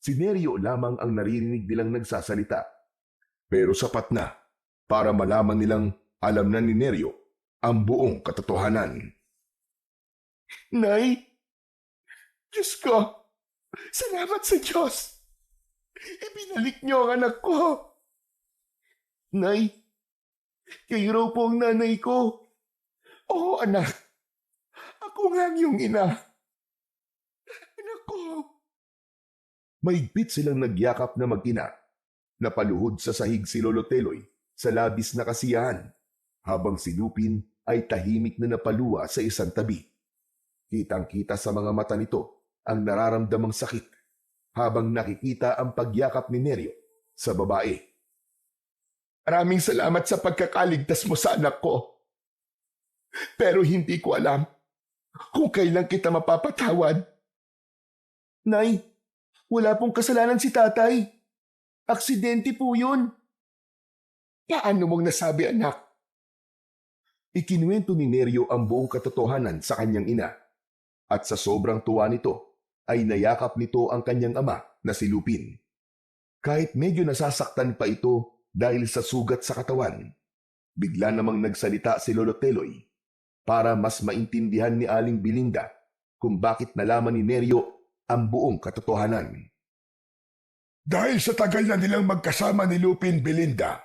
Si Neryo lamang ang naririnig nilang nagsasalita. Pero sapat na para malaman nilang alam na ni Neryo ang buong katotohanan. Nay, Diyos ko, salamat sa Diyos. Ibinalik niyo ang anak ko. Nay, kayo raw po ang nanay ko. Oo, anak. Ako nga ang iyong ina. Anak ko. Mahigpit silang nagyakap na mag-ina. Napaluhod sa sahig si Lolo Teloy sa labis na kasiyahan, habang si Lupin ay tahimik na napaluwa sa isang tabi. Kitang-kita sa mga mata nito ang nararamdamang sakit habang nakikita ang pagyakap ni Neryo sa babae. Maraming salamat sa pagkakaligtas mo sa anak ko. Pero hindi ko alam kung kailan kita mapapatawad. Nay, wala pong kasalanan si tatay. Aksidente po yun. Paano mong nasabi, anak? Ikinuwento ni Neryo ang buong katotohanan sa kanyang ina. At sa sobrang tuwa nito, ay nayakap nito ang kanyang ama na si Lupin. Kahit medyo nasasaktan pa ito dahil sa sugat sa katawan, bigla namang nagsalita si Lolo Teloy para mas maintindihan ni Aling Belinda kung bakit nalaman ni Neryo ang buong katotohanan. Dahil sa tagal na nilang magkasama ni Lupin, Belinda,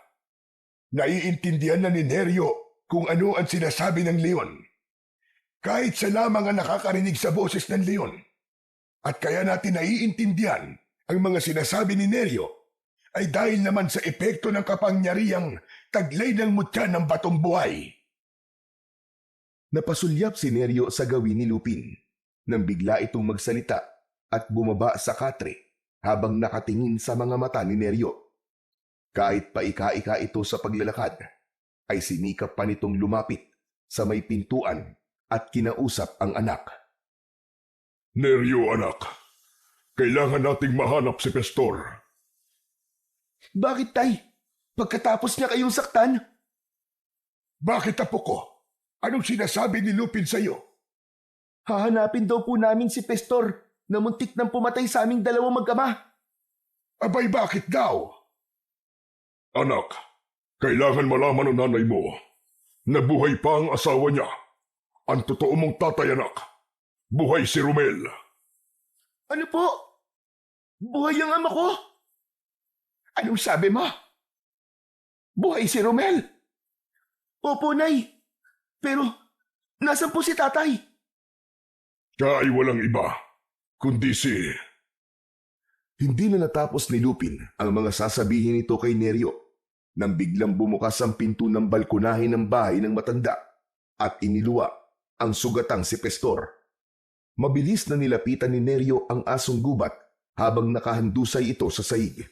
naiintindihan na ni Neryo kung ano ang sinasabi ng leon. Kahit siya lamang ang nakakarinig sa boses ng leon. At kaya natin naiintindihan ang mga sinasabi ni Neryo ay dahil naman sa epekto ng kapangyarihang taglay ng mutya ng batong buhay. Napasulyap si Neryo sa gawin ni Lupin nang bigla itong magsalita at bumaba sa katre habang nakatingin sa mga mata ni Neryo. Kahit paika-ika ito sa paglalakad, ay sinikap pa nitong lumapit sa may pintuan at kinausap ang anak. Neryo, anak, kailangan nating mahanap si Pestor. Bakit, Tay? Pagkatapos niya kayong saktan? Bakit, apo ko? Anong sinasabi ni Lupin sa'yo? Hahanapin daw po namin si Pestor na muntik nang pumatay sa aming dalawang mag-ama. Abay, bakit daw? Anak, kailangan malaman ng nanay mo na buhay pa ang asawa niya. Ang totoo mong tatay, anak. Buhay si Romel. Ano po? Buhay ang ama ko? Anong sabi mo? Buhay si Romel? Opo, Nay. Pero, nasan po si tatay? Siya ay walang iba, kundi si... Hindi na natapos ni Lupin ang mga sasabihin nito kay Neryo nang biglang bumukas ang pinto ng balkonahe ng bahay ng matanda at iniluwa ang sugatang si Pestor. Mabilis na nilapitan ni Neryo ang asong gubat habang nakahandusay ito sa saig.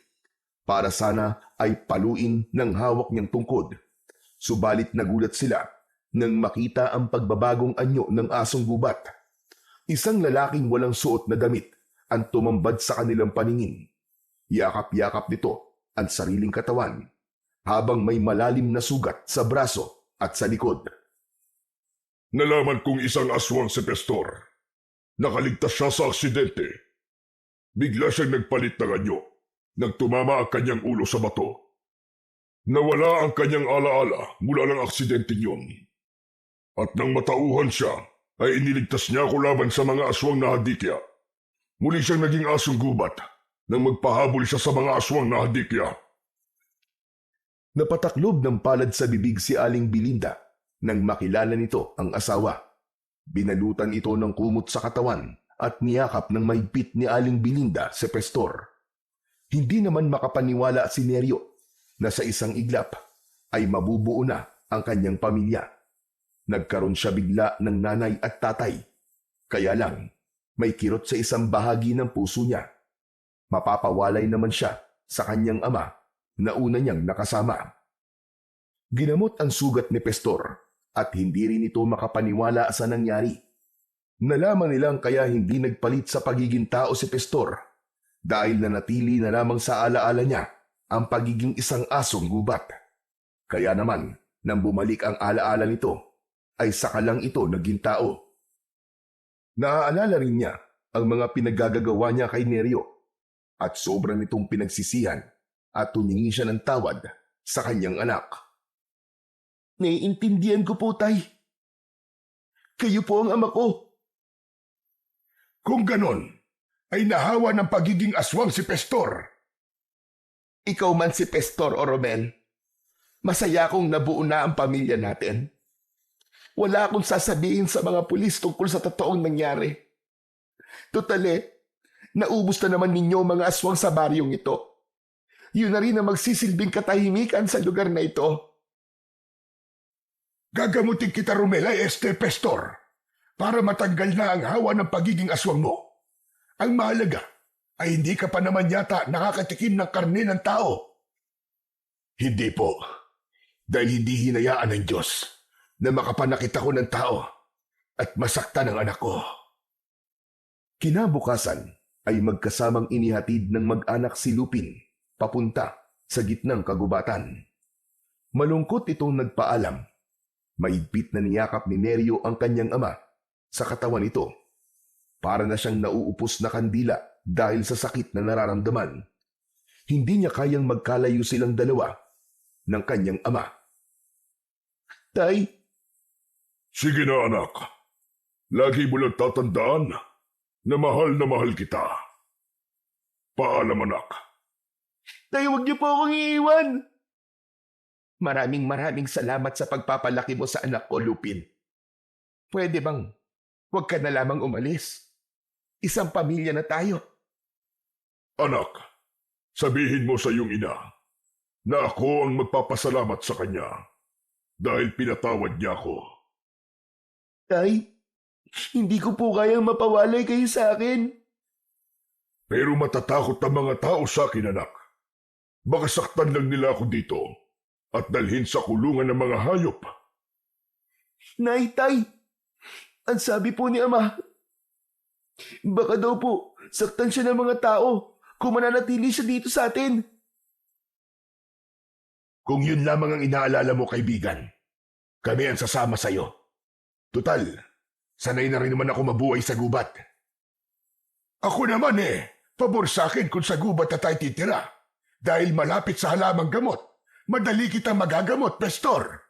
Para sana ay paluin ng hawak niyang tungkod. Subalit nagulat sila nang makita ang pagbabagong anyo ng asong gubat. Isang lalaking walang suot na damit ang tumambad sa kanilang paningin. Yakap-yakap nito ang sariling katawan habang may malalim na sugat sa braso at sa likod. Nalaman kong isang aswang si Pestor. Nakaligtas siya sa aksidente. Bigla siyang nagpalit ng anyo nang tumama ang kanyang ulo sa bato. Nawala ang kanyang alaala mula ng aksidente niyon. At nang matauhan siya, ay iniligtas niya ako laban sa mga aswang na hadikya. Muli siyang naging asong gubat nang magpahabol siya sa mga aswang na hadikya. Napataklob ng palad sa bibig si Aling Belinda nang makilala nito ang asawa. Binalutan ito ng kumot sa katawan at niyakap ng mahigpit ni Aling Belinda si Pestor. Hindi naman makapaniwala si Neryo na sa isang iglap ay mabubuo na ang kanyang pamilya. Nagkaroon siya bigla ng nanay at tatay. Kaya lang, may kirot sa isang bahagi ng puso niya. Mapapawalay naman siya sa kanyang ama na una niyang nakasama. Ginamot ang sugat ni Pestor at hindi rin ito makapaniwala sa nangyari. Nalaman nilang kaya hindi nagpalit sa pagiging tao si Pestor dahil nanatili na lamang sa alaala niya ang pagiging isang asong gubat. Kaya naman, nang bumalik ang alaala nito, ay saka lang ito naging tao. Naaalala rin niya ang mga pinaggagawa niya kay Neryo at sobrang nitong pinagsisihan at tumingi siya ng tawad sa kanyang anak. Naiintindihan ko po, Tay. Kayo po ang ama ko. Kung ganon, ay nahawa ng pagiging aswang si Pestor. Ikaw man si Pestor o Romel, masaya akong nabuo na ang pamilya natin. Wala akong sasabihin sa mga pulis tungkol sa totoong nangyari. Totale, naubos na naman ninyo mga aswang sa baryong ito. Yun na rin ang magsisilbing katahimikan sa lugar na ito. Gagamutin kita, Romel, ay Pestor, para matanggal na ang hawa ng pagiging aswang mo. Ang mahalaga ay hindi ka pa naman yata nakakatikim ng karne ng tao. Hindi po, dahil hindi hinayaan ng Diyos na makapanakit ako ng tao at masaktan ang anak ko. Kinabukasan ay magkasamang inihatid ng mag-anak si Lupin papunta sa gitnang kagubatan. Malungkot itong nagpaalam. Mahigpit na niyakap ni Neryo ang kanyang ama sa katawan nito. Para na siyang nauupos na kandila dahil sa sakit na nararamdaman. Hindi niya kayang magkalayo silang dalawa ng kanyang ama. Tay, Sige na anak. Lagi mo lang tatandaan na mahal kita. Paalam anak. tay, huwag niyo po akong iiwan. Maraming salamat sa pagpapalaki mo sa anak ko, Lupin. Pwede bang huwag ka na lamang umalis? Isang pamilya na tayo. Anak, sabihin mo sa iyong ina na ako ang magpapasalamat sa kanya dahil pinatawad niya ako. Tay, hindi ko po kayang mapawalay kayo sa akin. Pero matatakot ang mga tao sa akin, anak. Baka saktan lang nila ako dito at dalhin sa kulungan ng mga hayop. Nay, tay, ang sabi po ni Ama, baka daw po saktan siya ng mga tao kung mananatili siya dito sa atin. Kung yun lamang ang inaalala mo, kaibigan, kami ang sasama sa'yo. Tutal, sanay na rin naman ako mabuhay sa gubat. Ako naman pabor sa akin kung sa gubat na tayo titira. Dahil malapit sa halamang gamot, madali kitang magagamot, Pastor.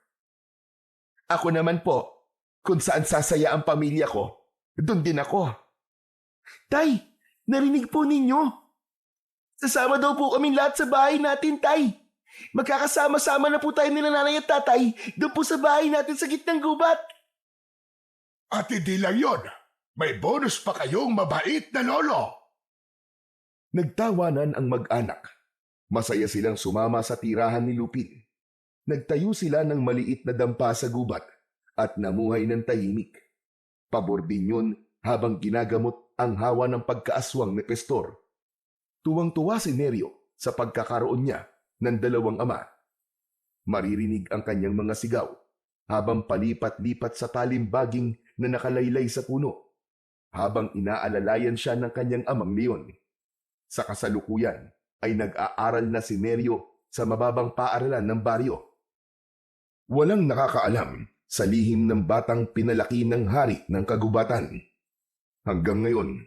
Ako naman po, kung saan sasaya ang pamilya ko, doon din ako. Tay, narinig po ninyo. Sasama daw po kami lahat sa bahay natin, Tay. Magkakasama-sama na po tayo nila nanay at tatay doon po sa bahay natin sa gitnang gubat. At hindi lang yun, may bonus pa kayong mabait na lolo. Nagtawanan ang mag-anak. Masaya silang sumama sa tirahan ni Lupin. Nagtayo sila ng maliit na dampa sa gubat at namuhay ng tahimik. Pabor din yun habang ginagamot ang hawa ng pagkaaswang ni Pastor. Tuwang-tuwa si Neryo sa pagkakaroon niya ng dalawang ama. Maririnig ang kanyang mga sigaw habang palipat-lipat sa talimbaging na nakalaylay sa puno, habang inaalalayan siya ng kanyang amang leon. Sa kasalukuyan ay nag-aaral na si Neryo sa mababang paaralan ng baryo. Walang nakakaalam sa lihim ng batang pinalaki ng hari ng kagubatan. Hanggang ngayon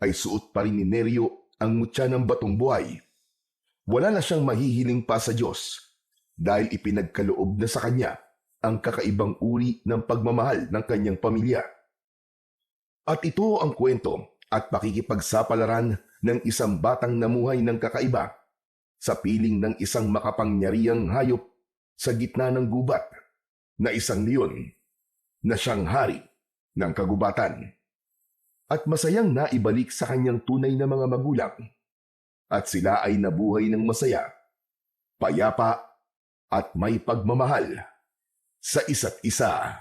ay suot pa rin ni Neryo ang mutya ng batong buhay. Wala na siyang mahihiling pa sa Diyos dahil ipinagkaloob na sa kanya ang kakaibang uri ng pagmamahal ng kanyang pamilya. At ito ang kwento at pakikipagsapalaran ng isang batang namuhay ng kakaiba sa piling ng isang makapangyarihang hayop sa gitna ng gubat na isang leon na siyang hari ng kagubatan. At masayang naibalik sa kanyang tunay na mga magulang at sila ay nabuhay ng masaya, payapa at may pagmamahal sa isa't isa.